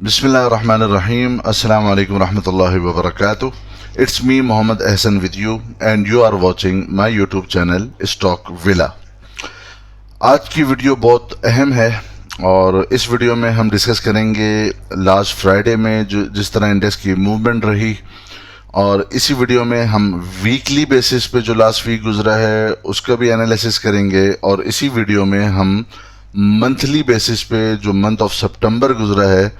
Bismillahirrahmanirrahim. Assalamu alaikum warahmatullahi wabarakatuh. It's me Mohammed Ahsan with you and you are watching my YouTube channel Stock Villa. आज की video बहुत अहम है और इस वीडियो में हम डिस्कस करेंगे लास्ट फ्राइडे में जो जिस तरह इंडेक्स की मूवमेंट रही, और इसी वीडियो में हम वीकली बेसिस पे जो लास्ट वीक गुजरा है उसका भी एनालिसिस करेंगे, और इसी वीडियो में हम मंथली बेसिस पे जो मंथ ऑफ सितंबर गुजरा है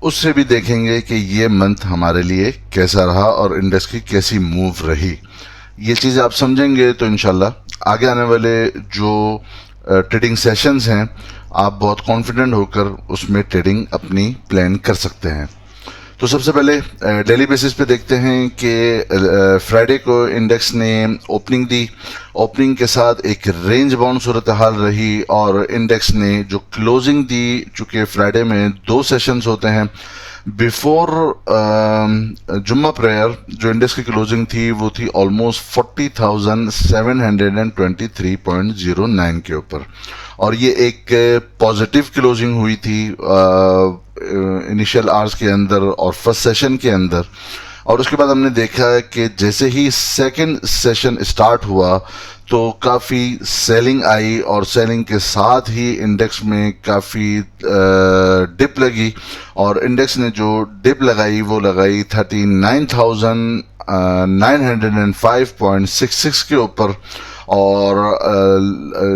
उससे भी देखेंगे कि ये मंथ हमारे लिए कैसा रहा और इंडेक्स की कैसी मूव रही। ये चीज़ आप समझेंगे तो इंशाल्लाह आगे आने वाले जो ट्रेडिंग सेशंस हैं आप बहुत कॉन्फिडेंट होकर उसमें ट्रेडिंग अपनी प्लान कर सकते हैं। तो सबसे पहले डेली बेसिस पे देखते हैं कि फ्राइडे को इंडेक्स ने ओपनिंग दी। ओपनिंग के साथ एक रेंज बाउंड सूरत हाल रही और इंडेक्स ने जो क्लोजिंग दी, चूँकि फ्राइडे में 2 सेशंस होते हैं, बिफोर जुम्मा प्रेयर जो इंडेक्स की क्लोजिंग थी वो थी ऑलमोस्ट 40,723.09 के ऊपर, और ये एक पॉजिटिव क्लोजिंग हुई थी इनिशियल आवर्स के अंदर और फर्स्ट सेशन के अंदर। और उसके बाद हमने देखा है कि जैसे ही सेकंड सेशन स्टार्ट हुआ तो काफ़ी सेलिंग आई और सेलिंग के साथ ही इंडेक्स में काफ़ी डिप लगी, और इंडेक्स ने जो डिप लगाई वो लगाई 39,905.66 के ऊपर, और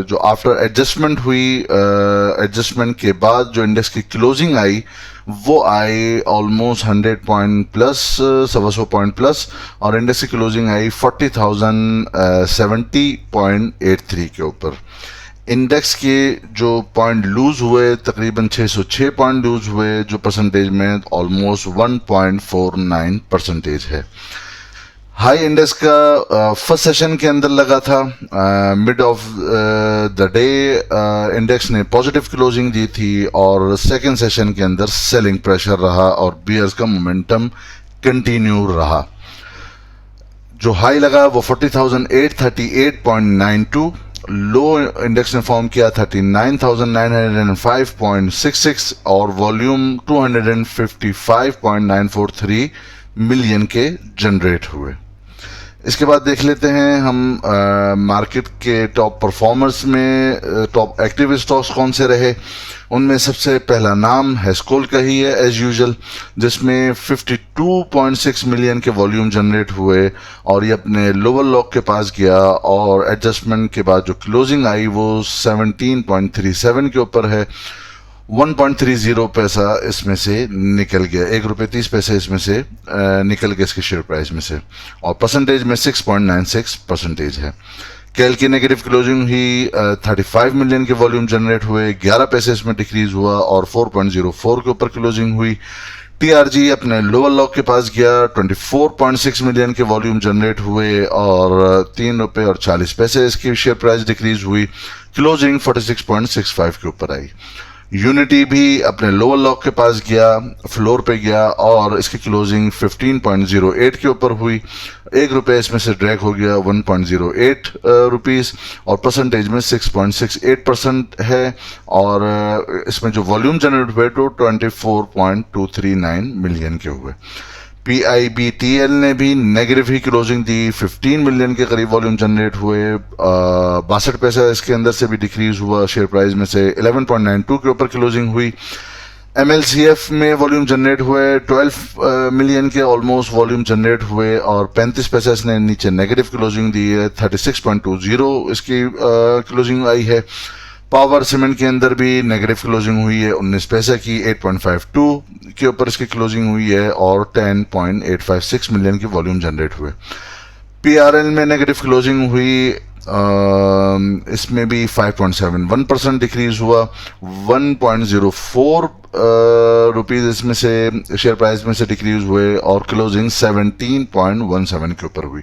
जो आफ्टर एडजस्टमेंट हुई, एडजस्टमेंट के बाद जो इंडेक्स की क्लोजिंग आई वो I almost 100 point plus, 125 point plus, और इंडेक्स की क्लोजिंग आई 40,070.83 के ऊपर। इंडेक्स के जो पॉइंट लूज हुए तकरीबन 606 पॉइंट लूज हुए, जो परसेंटेज में ऑलमोस्ट 1.49 परसेंटेज है। हाई इंडेक्स का फर्स्ट सेशन के अंदर लगा था, mid of the day index ने पॉजिटिव क्लोजिंग दी थी, और सेकंड सेशन के अंदर सेलिंग प्रेशर रहा और बियर्स का मोमेंटम कंटिन्यू रहा। जो हाई लगा वो 40,838.92, लो इंडेक्स ने फॉर्म किया 39,905.66 और वॉल्यूम 255.943 मिलियन के जनरेट हुए। इसके बाद देख लेते हैं हम मार्केट के टॉप परफॉर्मर्स में टॉप एक्टिव स्टॉक्स कौन से रहे। उनमें सबसे पहला नाम हेस्कोल का ही है एज यूजुअल, जिसमें 52.6 मिलियन के वॉल्यूम जनरेट हुए और ये अपने लोअर लॉक के पास गया, और एडजस्टमेंट के बाद जो क्लोजिंग आई वो 17.37 के ऊपर है। 1.30 पैसा इसमें से निकल गया, ₹1.30 इसमें से निकल गया इसके शेयर प्राइस में से, और परसेंटेज में 6.96% है। कैल की नेगेटिव क्लोजिंग ही 35 मिलियन के वॉल्यूम जनरेट हुए, 11 पैसे इसमें डिक्रीज हुआ और 4.04 के ऊपर क्लोजिंग हुई। टीआरजी अपने लोअर लॉक के पास गया, 24.6 मिलियन के वॉल्यूम जनरेट हुए और ₹3.40 इसकी शेयर प्राइस डिक्रीज हुई, क्लोजिंग 46.65 के ऊपर आई। यूनिटी भी अपने लोअर लॉक के पास गया, फ्लोर पे गया, और इसकी क्लोजिंग 15.08 के ऊपर हुई। ₹1 इसमें से ड्रैग हो गया 1.08 रुपीस, और परसेंटेज में 6.68% है, और इसमें जो वॉल्यूम जनरेट हुए तो 24.239 मिलियन के हुए। PIBTL ने भी नेगेटिव ही क्लोजिंग दी, 15 मिलियन के करीब वॉल्यूम जनरेट हुए, 62 पैसा इसके अंदर से भी डिक्रीज हुआ, शेयर प्राइस में से 11.92 के ऊपर क्लोजिंग हुई। MLCF में वॉल्यूम जनरेट हुए 12 मिलियन के ऑलमोस्ट वॉल्यूम जनरेट हुए, और 35 पैसा इसने नीचे नेगेटिव क्लोजिंग दी है, 36.20 इसकी क्लोजिंग आई है। पावर सीमेंट के अंदर भी नेगेटिव क्लोजिंग हुई है 19 पैसे की, 8.52 के ऊपर इसकी क्लोजिंग हुई है, और 10.856 मिलियन की वॉल्यूम जनरेट हुए। PRL में नेगेटिव क्लोजिंग हुई, इसमें भी 5.71% डिक्रीज हुआ, 1.04 रुपीज इसमें से शेयर प्राइस में से डिक्रीज हुए, और क्लोजिंग 17.17 के ऊपर हुई।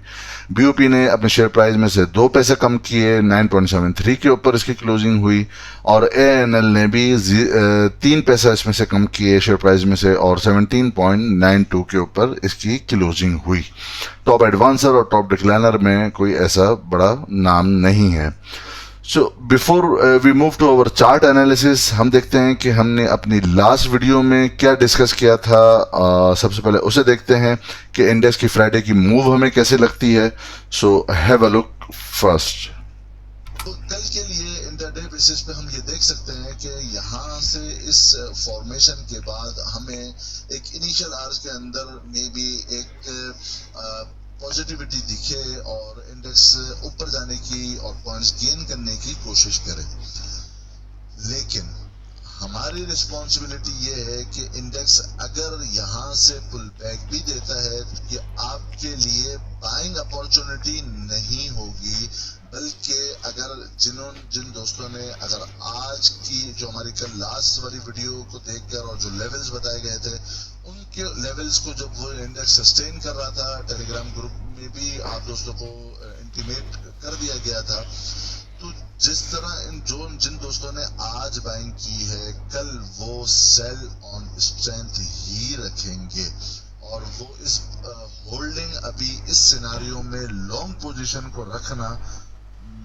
BOP ने अपने शेयर प्राइस में से 2 पैसे कम किए, 9.73 के ऊपर इसकी क्लोजिंग हुई, और ANL ने भी 3 पैसा इसमें से कम किए शेयर प्राइस में से, और 17.92 के ऊपर इसकी क्लोजिंग हुई। टॉप एडवांसर और टॉप डिक्लाइनर में कोई ऐसा बड़ा नाम नहीं है। So before we move to our chart analysis, हम देखते हैं कि हमने अपनी लास्ट वीडियो में क्या डिस्कस किया था। सबसे पहले उसे देखते हैं कि इंडेक्स की फ्राइडे की मूव हमें कैसे लगती है। So have a look first. तो कल के लिए इंटरडे बेसिस पे हम ये देख सकते हैं कि यहाँ से इस फॉर्मेशन के बाद हमें एक इनिशियल आवर्स के अंदर मे बी एक पॉजिटिविटी दिखे और इंडेक्स ऊपर जाने की और पॉइंट्स गेन करने की कोशिश करे। लेकिन हमारी रिस्पॉन्सिबिलिटी ये है कि इंडेक्स अगर यहाँ से पुल बैक भी देता है तो ये आपके लिए बाइंग अपॉर्चुनिटी नहीं होगी, बल्कि अगर जिन दोस्तों ने अगर आज की जो हमारी कल लास्ट वाली वीडियो को देखकर और जो लेवल्स बताए गए थे उनके लेवल्स को जब वो इंडेक्स सस्टेन कर रहा था, टेलीग्राम ग्रुप में भी आप दोस्तों को इंटीमेट कर दिया गया था। तो जिस तरह जिन दोस्तों ने आज बाइंग की है, कल वो सेल ऑन स्ट्रेंथ ही रखेंगे और वो इस होल्डिंग अभी इस सिनारियो में लॉन्ग पोजीशन को रखना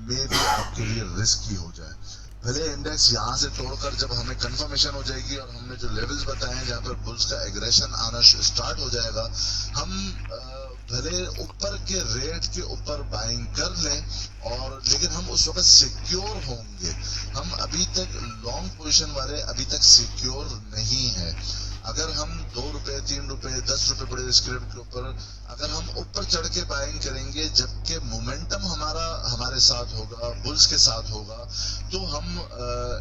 में भी आपके लिए रिस्की हो जाए। भले इंडेक्स यहाँ से तोड़कर जब हमें कंफर्मेशन हो जाएगी और हमने जो लेवल्स बताए हैं जहाँ पर बुल्स का एग्रेशन आना स्टार्ट हो जाएगा, हम भले ऊपर के रेट के ऊपर बाइंग कर लें और लेकिन हम उस वक्त सिक्योर होंगे। हम अभी तक लॉन्ग पोजीशन वाले अभी तक सिक्योर नहीं है। अगर हम 2 रुपए 3 रुपए 10 रुपए बड़े स्क्रिप्ट के ऊपर अगर हम ऊपर चढ़ के बाइंग करेंगे जबकि मोमेंटम हमारे साथ होगा, बुल्स के साथ होगा, तो हम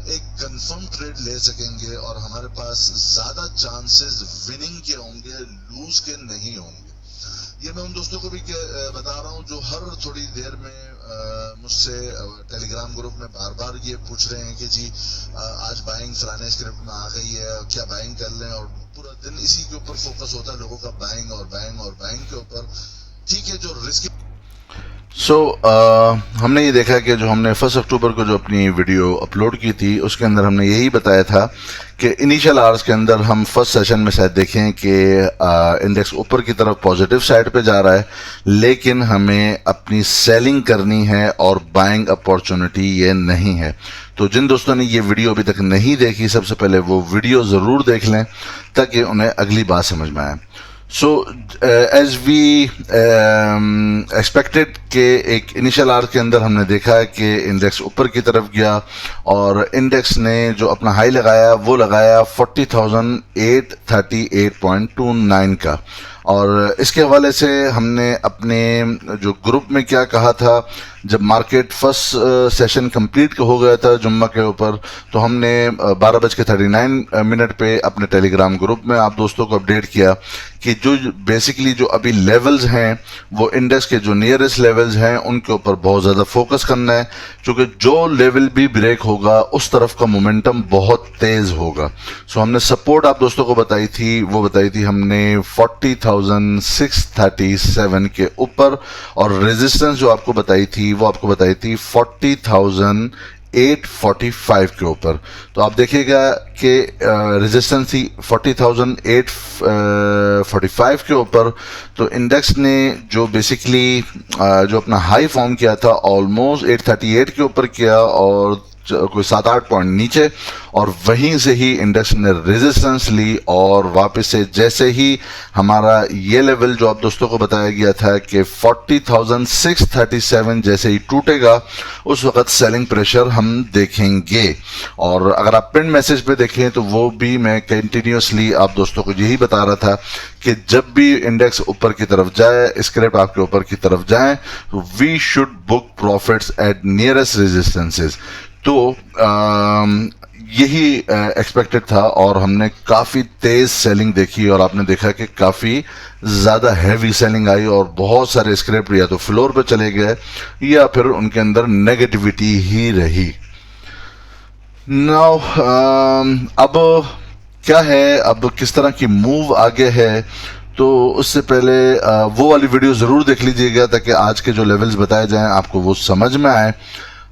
एक कंफर्म ट्रेड ले सकेंगे और हमारे पास ज्यादा चांसेस विनिंग के होंगे, लूज के नहीं होंगे। ये मैं उन दोस्तों को भी बता रहा हूँ जो हर थोड़ी देर में मुझसे टेलीग्राम ग्रुप में बार बार ये पूछ रहे हैं कि जी आज बाइंग फलाने स्क्रिप्ट में आ गई है, क्या बाइंग कर लें, और पूरा दिन इसी के ऊपर फोकस होता है लोगों का, बाइंग और बाइंग और बाइंग के ऊपर। ठीक है, जो रिस्क हमने ये देखा कि जो हमने 1 अक्टूबर को जो अपनी वीडियो अपलोड की थी उसके अंदर हमने यही बताया था कि इनिशियल आवर्स के अंदर हम फर्स्ट सेशन में शायद देखें कि इंडेक्स ऊपर की तरफ पॉजिटिव साइड पे जा रहा है, लेकिन हमें अपनी सेलिंग करनी है और बाइंग अपॉर्चुनिटी ये नहीं है। तो जिन दोस्तों ने ये वीडियो अभी तक नहीं देखी, सबसे पहले वो वीडियो ज़रूर देख लें ताकि उन्हें अगली बात समझ में आए। सो एज वी एक्सपेक्टेड के एक इनिशियल आवर्स के अंदर हमने देखा कि इंडेक्स ऊपर की तरफ गया और इंडेक्स ने जो अपना हाई लगाया वो लगाया 40,838.29 का। और इसके हवाले से हमने अपने जो ग्रुप में क्या कहा था, जब मार्केट फर्स्ट सेशन कंप्लीट हो गया था जुम्मा के ऊपर, तो हमने 12:39 पे अपने टेलीग्राम ग्रुप में आप दोस्तों को अपडेट किया कि जो बेसिकली जो अभी लेवल्स हैं वो इंडेक्स के जो नियरेस्ट लेवल्स हैं उनके ऊपर बहुत ज़्यादा फोकस करना है, क्योंकि जो लेवल भी ब्रेक होगा उस तरफ का मोमेंटम बहुत तेज़ होगा। सो हमने सपोर्ट आप दोस्तों को बताई थी, वो बताई थी हमने 40,637 के ऊपर, और रेजिस्टेंस जो आपको बताई थी वो आपको बताई थी 40,845 के ऊपर। तो आप देखिएगा कि रेजिस्टेंस थी 40,845 के ऊपर। तो इंडेक्स ने जो बेसिकली जो अपना हाई फॉर्म किया था ऑलमोस्ट 838 के ऊपर किया और कोई 7-8 पॉइंट नीचे, और वहीं से ही इंडेक्स ने रेजिस्टेंस ली और वापस से जैसे ही हमारा ये लेवल जो आप दोस्तों को बताया गया था कि 40,637 जैसे ही टूटेगा उस वक्त सेलिंग प्रेशर हम देखेंगे। और अगर आप पिन मैसेज पे देखें तो वो भी मैं कंटिन्यूसली आप दोस्तों को यही बता रहा था कि जब भी इंडेक्स ऊपर की तरफ जाए, स्क्रिप्ट आपके ऊपर की तरफ जाए, तो we should book profits at nearest resistances. तो यही एक्सपेक्टेड था और हमने काफ़ी तेज़ सेलिंग देखी और आपने देखा कि काफ़ी ज़्यादा हैवी सेलिंग आई और बहुत सारे स्क्रिप्ट या तो फ्लोर पे चले गए या फिर उनके अंदर नेगेटिविटी ही रही। नाउ अब क्या है, अब किस तरह की मूव आगे है, तो उससे पहले वो वाली वीडियो ज़रूर देख लीजिएगा ताकि आज के जो लेवल्स बताए जाएं आपको वो समझ में आए।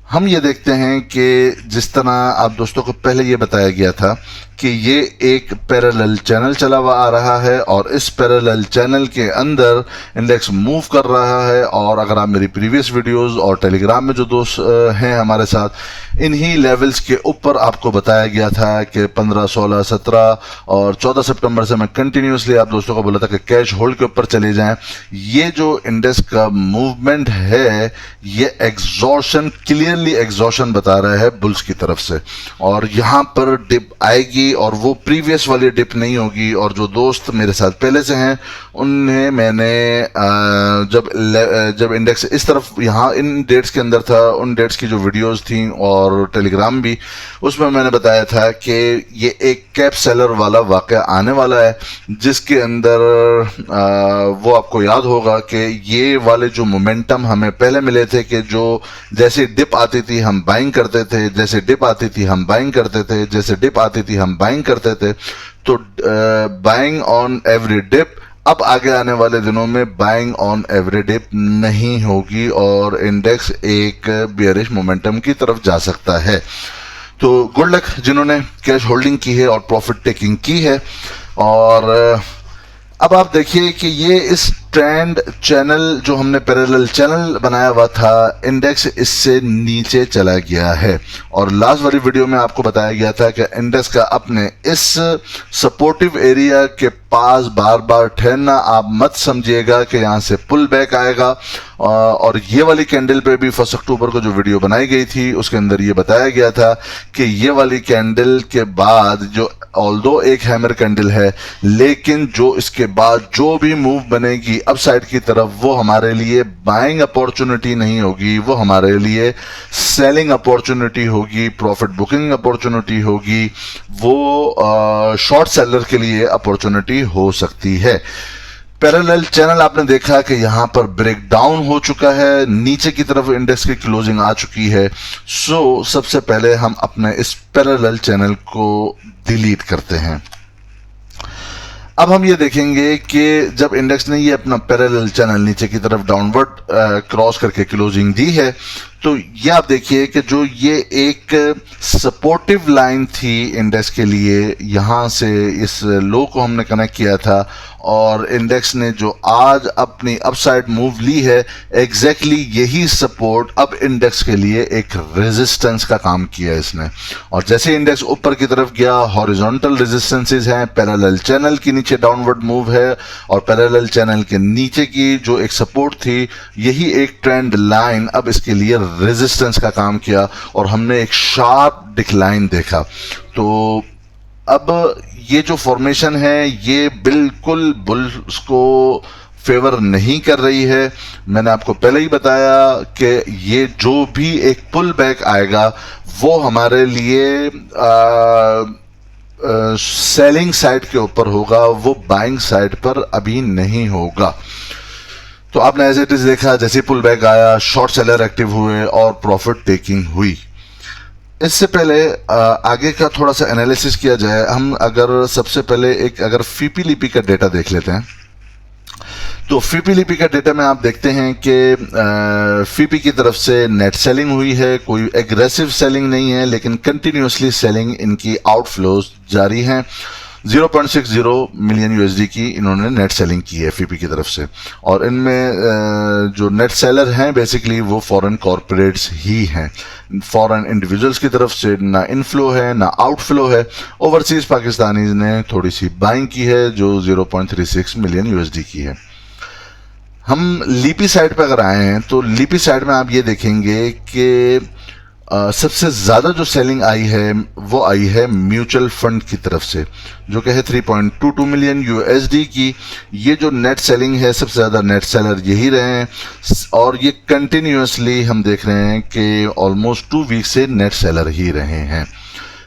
हम ये देखते हैं कि जिस तरह आप दोस्तों को पहले ये बताया गया था कि ये एक पैरेलल चैनल चला हुआ आ रहा है और इस पैरेलल चैनल के अंदर इंडेक्स मूव कर रहा है। और अगर आप मेरी प्रीवियस वीडियोस और टेलीग्राम में जो दोस्त हैं हमारे साथ, इन्हीं लेवल्स के ऊपर आपको बताया गया था कि 15, 16, 17 और 14 सितंबर से मैं कंटिन्यूसली आप दोस्तों को बोला था कि कैश होल्ड के ऊपर चले जाएं। ये जो इंडेक्स का मूवमेंट है ये एग्जॉशन, क्लियरली एग्जॉशन बता रहा है बुल्स की तरफ से, और यहाँ पर डिप आएगी और वो प्रीवियस वाली डिप नहीं होगी। और जो दोस्त मेरे साथ पहले से हैं उन्हें मैंने जब इंडेक्स इस तरफ यहाँ इन डेट्स के अंदर था, उन डेट्स की जो वीडियोस थी और टेलीग्राम भी, उसमें मैंने बताया था कि ये एक कैप सेलर वाला वाकया आने वाला है, जिसके अंदर वो आपको याद होगा कि ये वाले जो मोमेंटम हमें पहले मिले थे कि जो जैसे डिप आती थी हम बाइंग करते थे, जैसे डिप आती थी हम बाइंग करते थे, जैसे डिप आती थी हम बाइंग करते थे, तो बाइंग ऑन एवरी डिप अब आगे आने वाले दिनों में बाइंग ऑन एवरी डिप नहीं होगी और इंडेक्स एक बियरिश मोमेंटम की तरफ जा सकता है। तो गुड लक जिन्होंने कैश होल्डिंग की है और प्रॉफिट टेकिंग की है। और अब आप देखिए कि ये इस ट्रेंड चैनल जो हमने पैरेलल चैनल बनाया हुआ था, इंडेक्स इससे नीचे चला गया है। और लास्ट वाली वीडियो में आपको बताया गया था कि इंडेक्स का अपने इस सपोर्टिव एरिया के पास बार बार ठहरना आप मत समझिएगा कि यहाँ से पुल बैक आएगा। और ये वाली कैंडल पे भी 1 अक्टूबर को जो वीडियो बनाई गई थी उसके अंदर ये बताया गया था कि ये वाली कैंडल के बाद जो ऑल्दो एक हैमर कैंडल है, लेकिन जो इसके बाद जो भी मूव बनेगी अप साइड की तरफ, वो हमारे लिए बाइंग अपॉर्चुनिटी नहीं होगी, वो हमारे लिए सेलिंग अपॉर्चुनिटी होगी, प्रॉफिट बुकिंग अपॉर्चुनिटी होगी, वो शॉर्ट सेलर के लिए अपॉर्चुनिटी हो सकती है। पैरेलल चैनल आपने देखा कि यहां पर ब्रेक डाउन हो चुका है, नीचे की तरफ इंडेक्स की क्लोजिंग आ चुकी है। सो सबसे पहले हम अपने इस पैरेलल चैनल को डिलीट करते हैं। अब हम ये देखेंगे कि जब इंडेक्स ने ये अपना पैरेलल चैनल नीचे की तरफ डाउनवर्ड क्रॉस करके क्लोजिंग दी है, तो ये आप देखिए कि जो ये एक सपोर्टिव लाइन थी इंडेक्स के लिए, यहां से इस लो को हमने कनेक्ट किया था और इंडेक्स ने जो आज अपनी अपसाइड मूव ली है, एग्जैक्टली यही सपोर्ट अब इंडेक्स के लिए एक रेजिस्टेंस का काम किया इसने। और जैसे इंडेक्स ऊपर की तरफ गया, हॉरिजॉन्टल रेजिस्टेंसेस हैं, पैरेलल चैनल के नीचे डाउनवर्ड मूव है और पैरेलल चैनल के नीचे की जो एक सपोर्ट थी, यही एक ट्रेंड लाइन अब इसके लिए रेजिस्टेंस का काम किया और हमने एक शार्प डिक्लाइन देखा। तो अब ये जो फॉर्मेशन है ये बिल्कुल बुल्स को फेवर नहीं कर रही है। मैंने आपको पहले ही बताया कि ये जो भी एक पुल बैक आएगा वो हमारे लिए सेलिंग साइड के ऊपर होगा, वो बाइंग साइड पर अभी नहीं होगा। तो आपने एज इट इज देखा, जैसे पुल बैक आया, शॉर्ट सेलर एक्टिव हुए और प्रॉफिट टेकिंग हुई। इससे पहले आगे का थोड़ा सा एनालिसिस किया जाए, हम अगर सबसे पहले एक अगर फीपीलीपी का डेटा देख लेते हैं, तो फीपीलीपी का डेटा में आप देखते हैं कि फीपी की तरफ से नेट सेलिंग हुई है, कोई एग्रेसिव सेलिंग नहीं है, लेकिन कंटिन्यूसली सेलिंग इनकी आउटफ्लोज जारी हैं। 0.60 मिलियन यूएसडी की इन्होंने नेट सेलिंग की है फीपी की तरफ से। और इनमें जो नेट सेलर हैं बेसिकली वो फॉरेन कॉरपोरेट्स ही हैं, फॉरेन इंडिविजुअल्स की तरफ से ना इनफ्लो है ना आउटफ्लो है। ओवरसीज पाकिस्तानीज ने थोड़ी सी बाइंग की है जो 0.36 मिलियन यूएसडी की है। हम लीपी साइड पर अगर आए हैं तो लीपी साइड में आप ये देखेंगे कि सबसे ज्यादा जो सेलिंग आई है वो आई है म्यूचुअल फंड की तरफ से, जो कि है 3.22 मिलियन यूएसडी की। ये जो नेट सेलिंग है सबसे ज्यादा नेट सेलर यही रहे हैं और ये कंटिन्यूसली हम देख रहे हैं कि ऑलमोस्ट 2 वीक से नेट सेलर ही रहे हैं।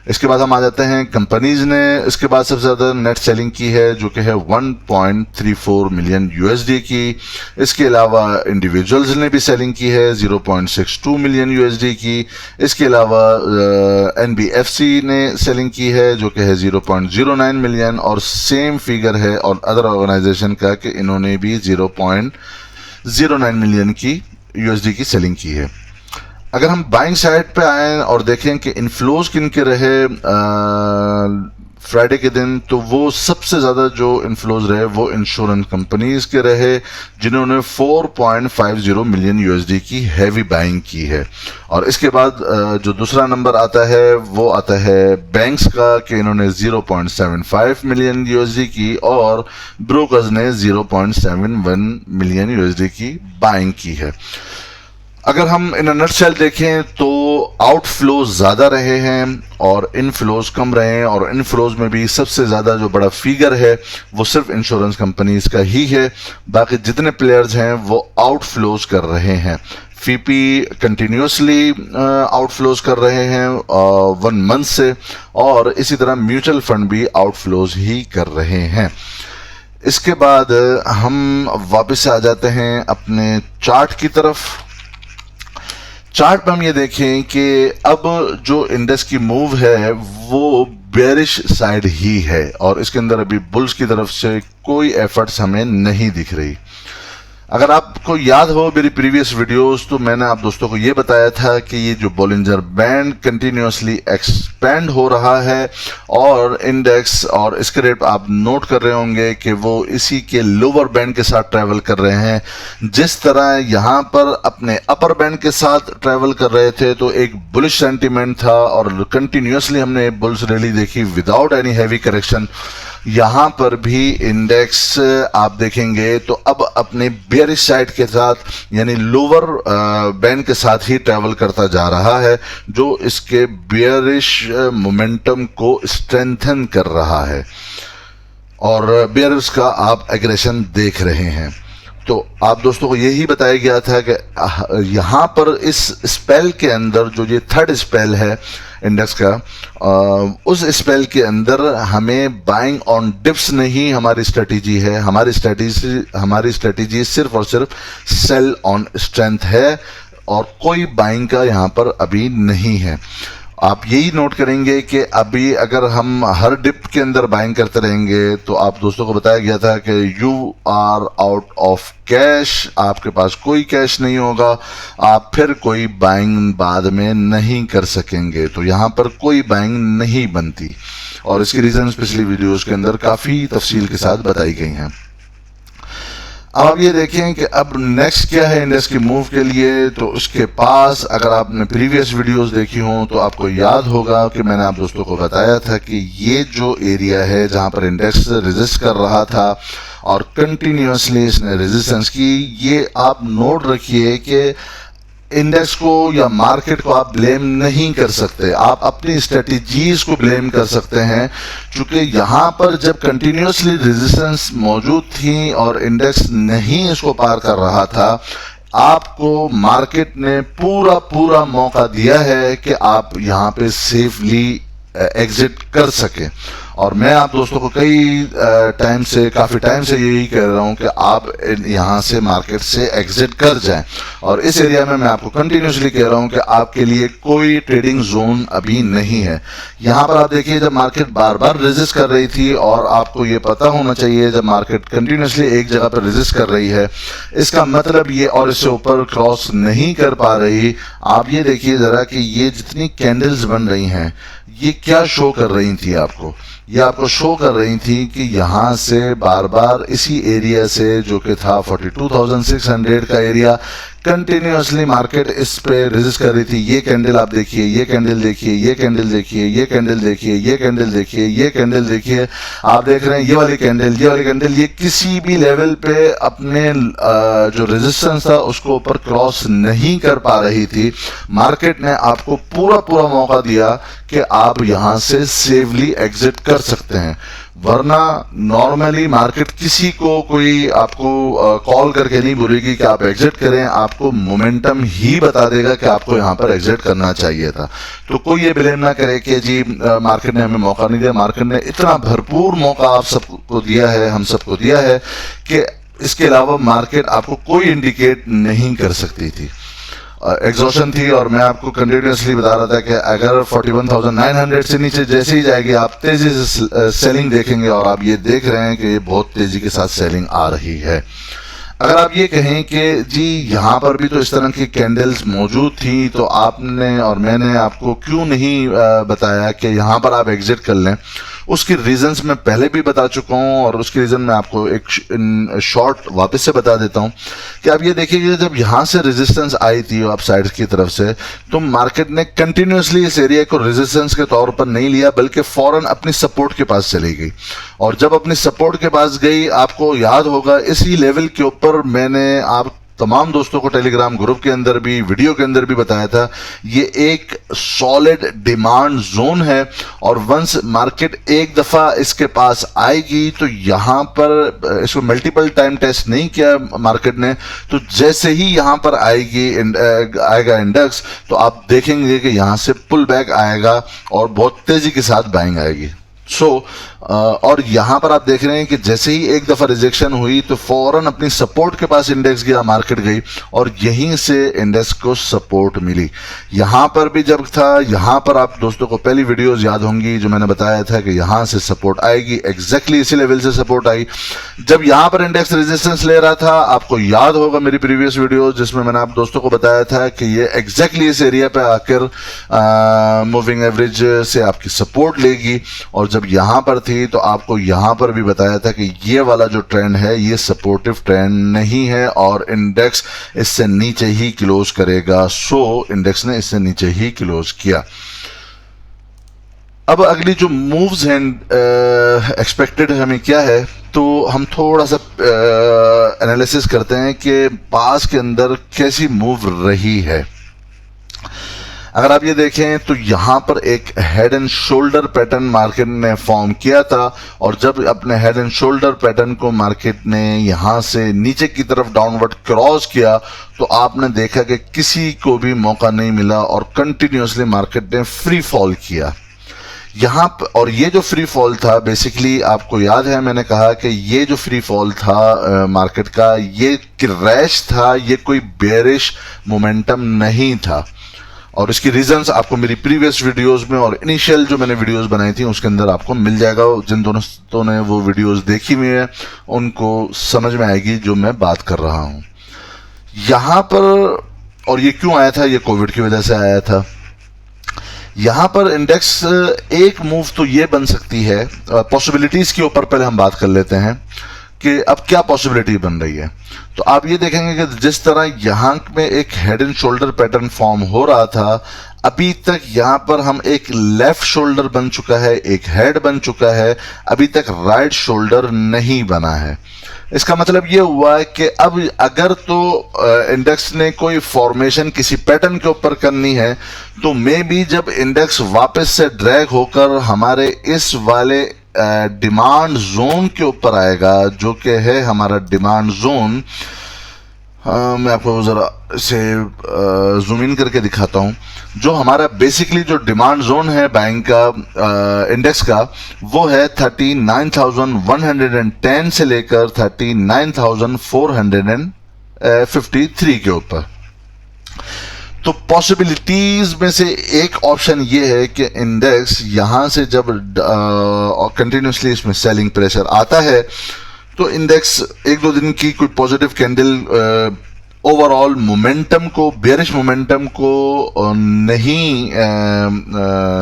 इसके बाद हम आ जाते हैं कंपनीज ने इसके बाद सबसे ज्यादा नेट सेलिंग की है जो कि है 1.34 मिलियन यूएसडी की। इसके अलावा इंडिविजुअल्स ने भी सेलिंग की है 0.62 मिलियन यूएसडी की। इसके अलावा एनबीएफसी ने सेलिंग की है जो कि है 0.09 मिलियन और सेम फिगर है और अदर ऑर्गेनाइजेशन का कि इन्होंने भी 0.09 मिलियन की यूएसडी की सेलिंग की है। अगर हम बाइंग साइड पे आए और देखें कि इन्फ्लोज किन के रहे फ्राइडे के दिन, तो वो सबसे ज़्यादा जो इन्फ्लोज रहे वो इंश्योरेंस कंपनीज के रहे, जिन्होंने 4.50 मिलियन यूएसडी की हैवी बाइंग की है। और इसके बाद जो दूसरा नंबर आता है वो आता है बैंक्स का, कि इन्होंने 0.75 मिलियन यूएसडी की, और ब्रोकर्स ने 0.71 मिलियन यूएसडी की बाइंग की है। अगर हम इन नटशेल देखें तो आउटफ्लोज ज़्यादा रहे हैं और इनफ्लोज कम रहे हैं, और इनफ्लोज में भी सबसे ज़्यादा जो बड़ा फिगर है वो सिर्फ इंश्योरेंस कंपनीज का ही है। बाकी जितने प्लेयर्स हैं वो आउटफ्लोज कर रहे हैं। फीपी कंटिन्यूसली आउटफ्लोज कर रहे हैं 1 मंथ से, और इसी तरह म्यूचुअल फंड भी आउटफ्लोज ही कर रहे हैं। इसके बाद हम वापस आ जाते हैं अपने चार्ट की तरफ। चार्ट में हम ये देखें कि अब जो इंडेक्स की मूव है वो बेरिश साइड ही है, और इसके अंदर अभी बुल्स की तरफ से कोई एफर्ट्स हमें नहीं दिख रही। अगर आपको याद हो मेरी प्रीवियस वीडियोस, तो मैंने आप दोस्तों को ये बताया था कि ये जो बॉलिंजर बैंड कंटिन्यूसली एक्सपेंड हो रहा है, और इंडेक्स और इसके रेट आप नोट कर रहे होंगे कि वो इसी के लोअर बैंड के साथ ट्रैवल कर रहे हैं। जिस तरह यहाँ पर अपने अपर बैंड के साथ ट्रैवल कर रहे थे तो एक बुलिश सेंटीमेंट था, और कंटिन्यूसली हमने बुल्स रैली देखी विदाउट एनी हैवी करेक्शन। यहाँ पर भी इंडेक्स आप देखेंगे तो अब अपने बेयरिश साइड के साथ, यानी लोअर बैंड के साथ ही ट्रैवल करता जा रहा है, जो इसके बेयरिश मोमेंटम को स्ट्रेंथन कर रहा है, और बेयर्स का आप एग्रेशन देख रहे हैं। तो आप दोस्तों को यही बताया गया था कि यहाँ पर इस स्पेल के अंदर, जो ये थर्ड स्पेल है इंडेक्स का, उस स्पेल के अंदर हमें बाइंग ऑन डिप्स नहीं हमारी स्ट्रेटेजी है। हमारी स्ट्रेटेजी सिर्फ और सिर्फ सेल ऑन स्ट्रेंथ है, और कोई बाइंग का यहाँ पर अभी नहीं है। आप यही नोट करेंगे कि अभी अगर हम हर डिप के अंदर बाइंग करते रहेंगे तो आप दोस्तों को बताया गया था कि you are out of cash, आपके पास कोई कैश नहीं होगा, आप फिर कोई बाइंग बाद में नहीं कर सकेंगे। तो यहाँ पर कोई बाइंग नहीं बनती, और इसकी रीजन पिछली वीडियोस के अंदर काफ़ी तफसील के साथ बताई गई हैं। अब आप ये देखें कि अब नेक्स्ट क्या है इंडेक्स की मूव के लिए। तो उसके पास अगर आपने प्रीवियस वीडियोस देखी हों तो आपको याद होगा कि मैंने आप दोस्तों को बताया था कि ये जो एरिया है जहां पर इंडेक्स रेजिस्ट कर रहा था और कंटिन्यूसली इसने रेजिस्टेंस की, ये आप नोट रखिए कि इंडेक्स को या मार्केट को आप ब्लेम नहीं कर सकते, आप अपनी स्ट्रेटजीज को ब्लेम कर सकते हैं। क्योंकि यहाँ पर जब कंटिन्यूसली रेजिस्टेंस मौजूद थी और इंडेक्स नहीं इसको पार कर रहा था, आपको मार्केट ने पूरा मौका दिया है कि आप यहाँ पे सेफली एग्जिट कर सके। और मैं आप दोस्तों को काफ़ी टाइम से यही कह रहा हूं कि आप यहां से मार्केट से एग्जिट कर जाएं, और इस एरिया में मैं आपको कंटिन्यूसली कह रहा हूं कि आपके लिए कोई ट्रेडिंग जोन अभी नहीं है। यहां पर आप देखिए जब मार्केट बार बार रेजिस्ट कर रही थी, और आपको ये पता होना चाहिए जब मार्केट कंटिन्यूसली एक जगह पर रेजिस्ट कर रही है इसका मतलब ये और इससे ऊपर क्रॉस नहीं कर पा रही। आप ये देखिए जरा कि ये जितनी कैंडल्स बन रही हैं ये क्या शो कर रही थी आपको, ये आपको शो कर रही थी कि यहाँ से बार बार इसी एरिया से जो कि था 42,600 का एरिया, कंटिन्यूसली मार्केट इस पे रेजिस्ट कर रही थी। ये कैंडल आप देखिए, ये कैंडल देखिए, ये कैंडल देखिए, ये कैंडल देखिए, ये कैंडल देखिए, ये कैंडल देखिए, आप देख रहे हैं ये वाली कैंडल, ये किसी भी लेवल पे अपने जो रेजिस्टेंस था उसको ऊपर क्रॉस नहीं कर पा रही थी। मार्केट ने आपको पूरा मौका दिया कि आप यहाँ से सेफली एग्जिट कर सकते हैं, वरना नॉर्मली मार्केट किसी को कोई आपको कॉल करके नहीं बोलेगी कि आप एग्जिट करें, आपको मोमेंटम ही बता देगा कि आपको यहाँ पर एग्जिट करना चाहिए था। तो कोई ये ब्लेम ना करे कि जी मार्केट ने हमें मौका नहीं दिया। मार्केट ने इतना भरपूर मौका आप सबको दिया है, हम सबको दिया है कि इसके अलावा मार्केट आपको कोई इंडिकेट नहीं कर सकती थी। एग्जॉशन थी, और मैं आपको कंटिन्यूसली बता रहा था कि अगर 41,900 से नीचे जैसे ही जाएगी आप तेजी से सेलिंग देखेंगे, और आप ये देख रहे हैं कि ये बहुत तेजी के साथ सेलिंग आ रही है। अगर आप ये कहें कि जी यहाँ पर भी तो इस तरह की कैंडल्स मौजूद थी, तो आपने और मैंने आपको क्यों नहीं बताया कि यहाँ पर आप एग्जिट कर लें, उसकी रीजंस मैं पहले भी बता चुका हूं और उसकी रीजन मैं आपको एक शॉर्ट वापस से बता देता हूं कि आप ये देखिए कि जब यहां से रेजिस्टेंस आई थी अप साइड की तरफ से, तो मार्केट ने कंटिन्यूसली इस एरिया को रेजिस्टेंस के तौर पर नहीं लिया बल्कि फौरन अपनी सपोर्ट के पास चली गई। और जब अपनी सपोर्ट के पास गई, आपको याद होगा इसी लेवल के ऊपर मैंने आप तमाम दोस्तों को टेलीग्राम ग्रुप के अंदर भी, वीडियो के अंदर भी बताया था, ये एक सॉलिड डिमांड जोन है और वंस मार्केट एक दफा इसके पास आएगी तो यहां पर इसको मल्टीपल टाइम टेस्ट नहीं किया मार्केट ने, तो जैसे ही यहां पर आएगा इंडेक्स, तो आप देखेंगे कि यहां से पुल बैक आएगा और बहुत तेजी के साथ बाइंग आएगी। और यहां पर आप देख रहे हैं कि जैसे ही एक दफा रिजेक्शन हुई तो फौरन अपनी सपोर्ट के पास इंडेक्स गया, मार्केट गई और यहीं से इंडेक्स को सपोर्ट मिली। यहां पर भी जब था, यहां पर आप दोस्तों को पहली वीडियोस याद होंगी जो मैंने बताया था कि यहां से सपोर्ट आएगी, एग्जैक्टली इसी लेवल से सपोर्ट आई। जब यहां पर इंडेक्स रेजिस्टेंस ले रहा था, आपको याद होगा मेरी प्रीवियस वीडियो जिसमें मैंने आप दोस्तों को बताया था कि ये एग्जैक्टली इस एरिया पे आकर मूविंग एवरेज से आपकी सपोर्ट लेगी, और जब यहां पर थी तो आपको यहां पर भी बताया था कि ये वाला जो ट्रेंड है ये सपोर्टिव ट्रेंड नहीं है और इंडेक्स इससे नीचे ही क्लोज करेगा। सो इंडेक्स ने इससे नीचे ही क्लोज किया। अब अगली जो मूव्स हैं एक्सपेक्टेड हमें क्या है, तो हम थोड़ा सा एनालिसिस करते हैं कि पास के अंदर कैसी मूव रही है। अगर आप ये देखें तो यहां पर एक head and shoulder pattern market ने फॉर्म किया था और जब अपने हेड एंड शोल्डर पैटर्न को मार्केट ने यहां से नीचे की तरफ डाउनवर्ड क्रॉस किया तो आपने देखा कि किसी को भी मौका नहीं मिला और कंटिन्यूसली मार्केट ने फ्री फॉल किया यहां पर। और ये जो फ्री फॉल था, बेसिकली आपको याद है मैंने कहा कि ये जो फ्री फॉल था मार्केट का, ये क्रैश था, ये कोई बेयरिश मोमेंटम नहीं था। और इसकी रीजंस आपको मेरी प्रीवियस वीडियोस में और इनिशियल जो मैंने वीडियोस बनाई थी उसके अंदर आपको मिल जाएगा। जिन दोस्तों ने वो वीडियोस देखी हुई है उनको समझ में आएगी जो मैं बात कर रहा हूं यहां पर। और ये क्यों आया था? ये कोविड की वजह से आया था। यहां पर इंडेक्स एक मूव तो ये बन सकती है, पॉसिबिलिटीज के ऊपर पहले हम बात कर लेते हैं कि अब क्या पॉसिबिलिटी बन रही है। तो आप ये देखेंगे कि जिस तरह यहां में एक head and shoulder pattern form हो रहा था, अभी तक यहां पर हम एक लेफ्ट शोल्डर बन चुका है, एक हेड बन चुका है, अभी तक राइट शोल्डर नहीं बना है। इसका मतलब ये हुआ है कि अब अगर तो इंडेक्स ने कोई फॉर्मेशन किसी पैटर्न के ऊपर करनी है तो मे बी जब इंडेक्स वापस से ड्रैग होकर हमारे इस वाले डिमांड जोन के ऊपर आएगा जो कि है हमारा डिमांड जोन। मैं आपको जरा इसे जूम इन करके दिखाता हूं। जो हमारा बेसिकली जो डिमांड जोन है बैंक का, इंडेक्स का, वो है 39,110 से लेकर 39,453 के ऊपर। तो पॉसिबिलिटीज में से एक ऑप्शन ये है कि इंडेक्स यहां से जब कंटिन्यूसली इसमें सेलिंग प्रेशर आता है तो इंडेक्स एक दो दिन की कोई पॉजिटिव कैंडल ओवरऑल मोमेंटम को, बेयरिश मोमेंटम को नहीं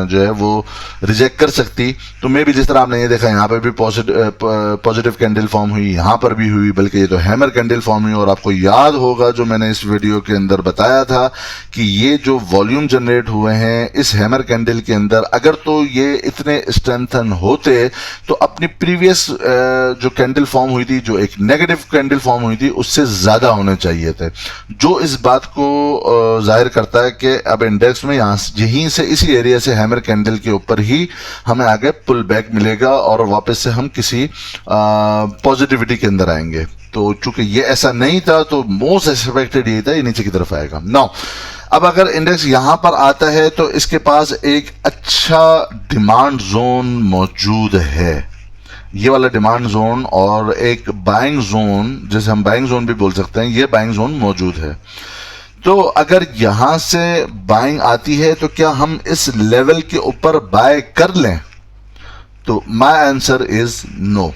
जो है वो रिजेक्ट कर सकती। तो मे भी जिस तरह आपने ये देखा यहाँ पर भी पॉजिटिव कैंडल फॉर्म हुई, यहाँ पर भी हुई, बल्कि ये तो हैमर कैंडल फॉर्म हुई। और आपको याद होगा जो मैंने इस वीडियो के अंदर बताया था कि ये जो वॉल्यूम जनरेट हुए हैं इस हैमर कैंडल के अंदर, अगर तो ये इतने स्ट्रेंथन होते तो अपनी प्रीवियस जो कैंडल फॉर्म हुई थी, जो एक नेगेटिव कैंडल फॉर्म हुई थी, उससे ज्यादा होने चाहिए थे, जो इस बात को जाहिर करता है कि अब इंडेक्स में यहीं से इसी एरिया से हैमर कैंडल के ऊपर ही हमें आगे पुल बैक मिलेगा और वापस से हम किसी पॉजिटिविटी के अंदर आएंगे। तो चूंकि ये ऐसा नहीं था तो मोस्ट एक्सपेक्टेड यही था ये नीचे की तरफ आएगा। नाउ अब अगर इंडेक्स यहां पर आता है तो इसके पास एक अच्छा डिमांड जोन मौजूद है, ये वाला डिमांड जोन, और एक बाइंग जोन जिसे हम बाइंग जोन भी बोल सकते हैं, ये बाइंग जोन मौजूद है। तो अगर यहां से बाइंग आती है तो क्या हम इस लेवल के ऊपर बाय कर लें? तो my answer is no.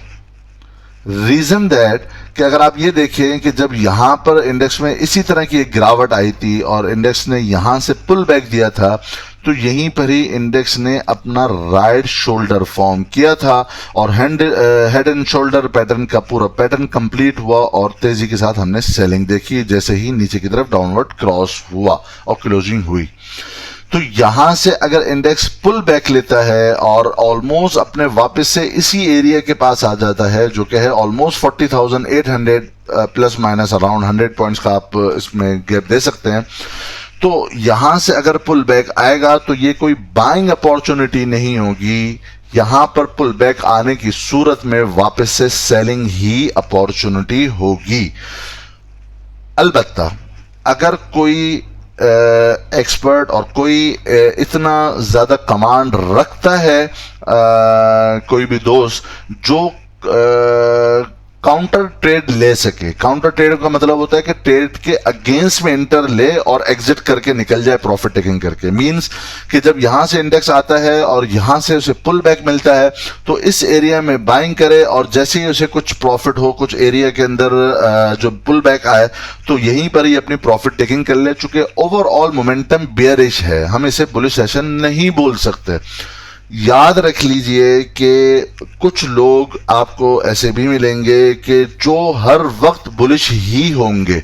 Reason that कि अगर आप ये देखें कि जब यहां पर इंडेक्स में इसी तरह की एक गिरावट आई थी और इंडेक्स ने यहां से पुल बैक दिया था, तो यहीं पर ही इंडेक्स ने अपना राइट शोल्डर फॉर्म किया था और हेड एंड शोल्डर पैटर्न का पूरा पैटर्न कंप्लीट हुआ और तेजी के साथ हमने सेलिंग देखी जैसे ही नीचे की तरफ डाउनवर्ड क्रॉस हुआ और क्लोजिंग हुई। तो यहां से अगर इंडेक्स पुल बैक लेता है और ऑलमोस्ट अपने वापस से इसी एरिया के पास आ जाता है जो कि है almost 40,800 plus minus around 100 points का आप इसमें गैप दे सकते हैं, तो यहां से अगर पुल बैक आएगा तो ये कोई बाइंग अपॉर्चुनिटी नहीं होगी। यहां पर पुल बैक आने की सूरत में वापस से सेलिंग ही अपॉर्चुनिटी होगी। अलबत्ता अगर कोई एक्सपर्ट और कोई इतना ज्यादा कमांड रखता है कोई भी दोस्त जो काउंटर ट्रेड ले सके, काउंटर ट्रेड का मतलब होता है कि ट्रेड के अगेंस्ट में इंटर ले और एग्जिट करके निकल जाए प्रॉफिट टेकिंग करके। मींस कि जब यहां से इंडेक्स आता है और यहां से उसे पुल बैक मिलता है तो इस एरिया में बाइंग करे और जैसे ही उसे कुछ प्रॉफिट हो कुछ एरिया के अंदर जो पुल बैक आए तो यहीं पर ही अपनी प्रॉफिट टेकिंग कर ले। चूंकि ओवरऑल मोमेंटम बेयरिश है, हम इसे बुलिश सेशन नहीं बोल सकते। याद रख लीजिए कि कुछ लोग आपको ऐसे भी मिलेंगे कि जो हर वक्त बुलिश ही होंगे,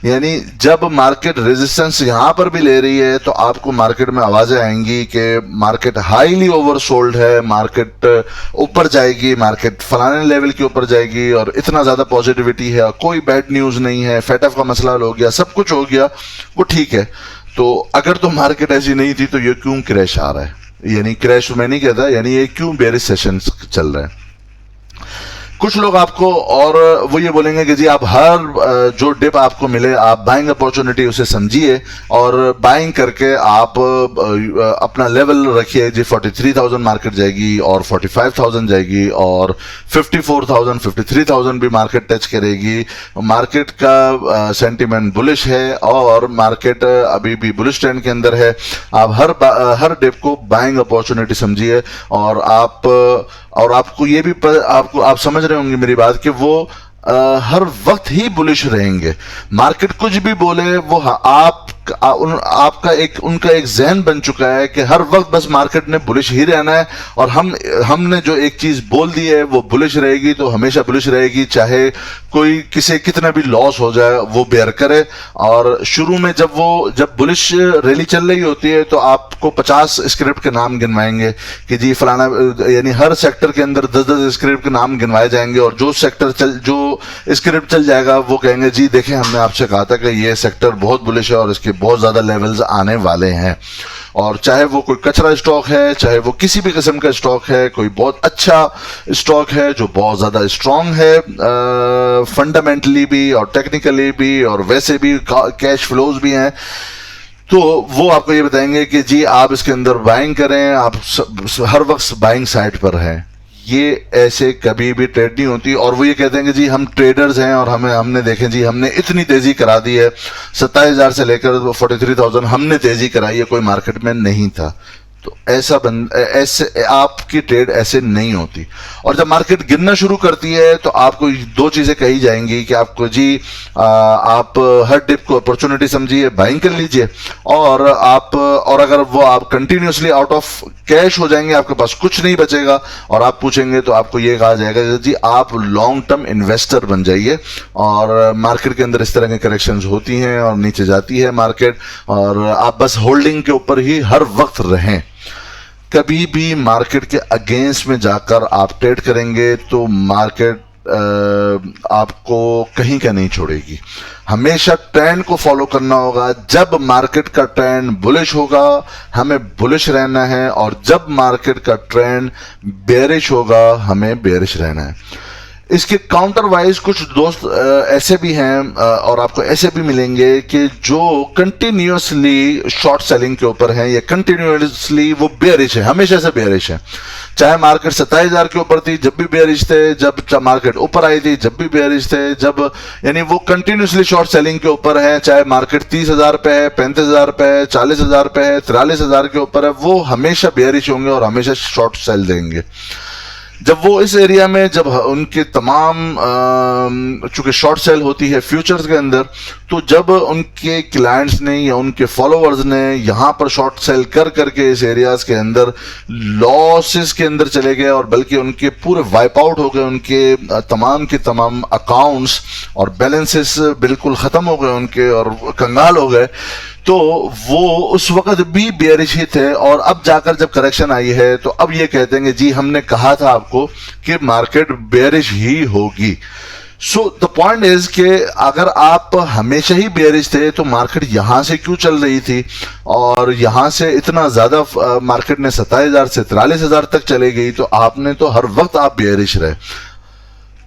यानी जब मार्केट रेजिस्टेंस यहां पर भी ले रही है तो आपको मार्केट में आवाजें आएंगी कि मार्केट हाईली ओवरसोल्ड है, मार्केट ऊपर जाएगी, मार्केट फलाने लेवल के ऊपर जाएगी और इतना ज्यादा पॉजिटिविटी है, कोई बैड न्यूज नहीं है, फेटअप का मसला हो गया, सब कुछ हो गया, वो ठीक है। तो अगर तो मार्केट ऐसी नहीं थी तो ये क्यों क्रैश आ रहा है, यानी क्रैश मैं नहीं कहता, यानी ये क्यों बेरिश सेशन चल रहा है। कुछ लोग आपको और वो ये बोलेंगे कि जी आप हर जो डिप आपको मिले आप बाइंग अपॉर्चुनिटी उसे समझिए और बाइंग करके आप अपना लेवल रखिए। जी 43,000 मार्केट जाएगी और 45,000 जाएगी और 54,000 53,000 भी मार्केट टच करेगी। मार्केट का सेंटिमेंट बुलिश है और मार्केट अभी भी बुलिश ट्रेंड के अंदर है। आप हर डिप को बाइंग अपॉर्चुनिटी समझिए और आपको ये भी आप समझ रहे होंगे मेरी बात कि वो हर वक्त ही बुलिश रहेंगे। मार्केट कुछ भी बोले वो आपका उनका एक जहन बन चुका है कि हर वक्त बस मार्केट ने बुलिश ही रहना है और हमने जो एक चीज बोल दी है वो बुलिश रहेगी तो हमेशा बुलिश रहेगी, चाहे कोई कितना भी लॉस हो जाए वो बेयर करे। और शुरू में जब बुलिश रैली चल रही होती है तो आपको 50 स्क्रिप्ट के नाम गिनवाएंगे कि जी फलाना, यानी हर सेक्टर के अंदर 10-10 स्क्रिप्ट के नाम गिनवाए जाएंगे और जो स्क्रिप्ट चल जाएगा वो कहेंगे जी देखें हमने आपसे कहा था कि ये सेक्टर बहुत बुलिश है और इसके बहुत ज्यादा लेवल्स आने वाले हैं। और चाहे वो कोई कचरा स्टॉक है, चाहे वो किसी भी किस्म का स्टॉक है, कोई बहुत अच्छा स्टॉक है जो बहुत ज्यादा स्ट्रांग है फंडामेंटली भी और टेक्निकली भी और वैसे भी कैश फ्लोज भी हैं, तो वो आपको ये बताएंगे कि जी आप इसके अंदर बाइंग करें, आप हर वक्त बाइंग साइड पर हैं। ये ऐसे कभी भी ट्रेड नहीं होती। और वो ये कहते हैं कि जी हम ट्रेडर्स हैं और हमने देखें जी हमने इतनी तेजी करा दी है, 27,000 से लेकर 43,000 हमने तेजी कराई है, कोई मार्केट में नहीं था। तो ऐसे आपकी ट्रेड ऐसे नहीं होती। और जब मार्केट गिरना शुरू करती है तो आपको दो चीजें कही जाएंगी कि आपको जी आप हर डिप को अपॉर्चुनिटी समझिए, बाइंग कर लीजिए और अगर वो आप कंटिन्यूसली आउट ऑफ कैश हो जाएंगे, आपके पास कुछ नहीं बचेगा और आप पूछेंगे तो आपको ये कहा जाएगा जी आप लॉन्ग टर्म इन्वेस्टर बन जाइए। और मार्केट के अंदर इस तरह के करेक्शंस होती हैं और नीचे जाती है मार्केट और आप बस होल्डिंग के ऊपर ही हर वक्त रहें। कभी भी मार्केट के अगेंस्ट में जाकर आप ट्रेड करेंगे तो मार्केट आपको कहीं का नहीं छोड़ेगी। हमेशा ट्रेंड को फॉलो करना होगा। जब मार्केट का ट्रेंड बुलिश होगा हमें बुलिश रहना है और जब मार्केट का ट्रेंड बेरिश होगा हमें बेरिश रहना है। इसके काउंटर वाइज कुछ दोस्त ऐसे भी हैं और आपको ऐसे भी मिलेंगे कि जो कंटिन्यूसली शॉर्ट सेलिंग के ऊपर हैं या कंटिन्यूसली वो बेयरिश है, हमेशा से बेयरिश है। चाहे मार्केट 27,000 के ऊपर थी जब भी बेयरिश थे, जब मार्केट ऊपर आई थी जब भी बेयरिश थे, यानी वो कंटिन्यूसली शॉर्ट सेलिंग के ऊपर है। चाहे मार्केट 30,000 पे है, 35,000 पे है, 40,000 पे है, 43,000 के ऊपर है, वो हमेशा बेयरिश होंगे और हमेशा शॉर्ट सेल देंगे। जब वो इस एरिया में जब उनके तमाम चूंकि शॉर्ट सेल होती है फ्यूचर्स के अंदर, तो जब उनके क्लाइंट्स ने या उनके फॉलोअर्स ने यहाँ पर शॉर्ट सेल कर करके इस एरियाज के अंदर लॉसेस के अंदर चले गए और बल्कि उनके पूरे वाइप आउट हो गए, उनके तमाम के तमाम अकाउंट्स और बैलेंसेस बिल्कुल खत्म हो गए उनके और कंगाल हो गए, तो वो उस वक्त भी बेयरिश ही थे। और अब जाकर जब करेक्शन आई है तो अब ये कहते हैं जी हमने कहा था आपको कि मार्केट बेयरिश ही होगी। सो द पॉइंट इज कि अगर आप हमेशा ही बेयरिश थे तो मार्केट यहां से क्यों चल रही थी, और यहां से इतना ज्यादा मार्केट ने 27,000 से 43,000 तक चले गई, तो आपने तो हर वक्त आप बेयरिश रहे।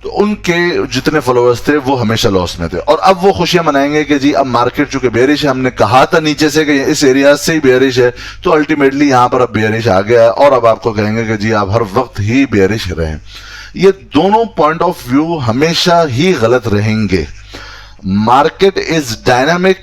तो उनके जितने फॉलोअर्स थे वो हमेशा लॉस में थे, और अब वो खुशियां मनाएंगे कि जी अब मार्केट चूंकि बेयरिश है, हमने कहा था नीचे से कि इस एरिया से ही बेयरिश है, तो अल्टीमेटली यहां पर अब बेयरिश आ गया है और अब आपको कहेंगे कि जी आप हर वक्त ही बेयरिश रहें। ये दोनों पॉइंट ऑफ व्यू हमेशा ही गलत रहेंगे। Market is dynamic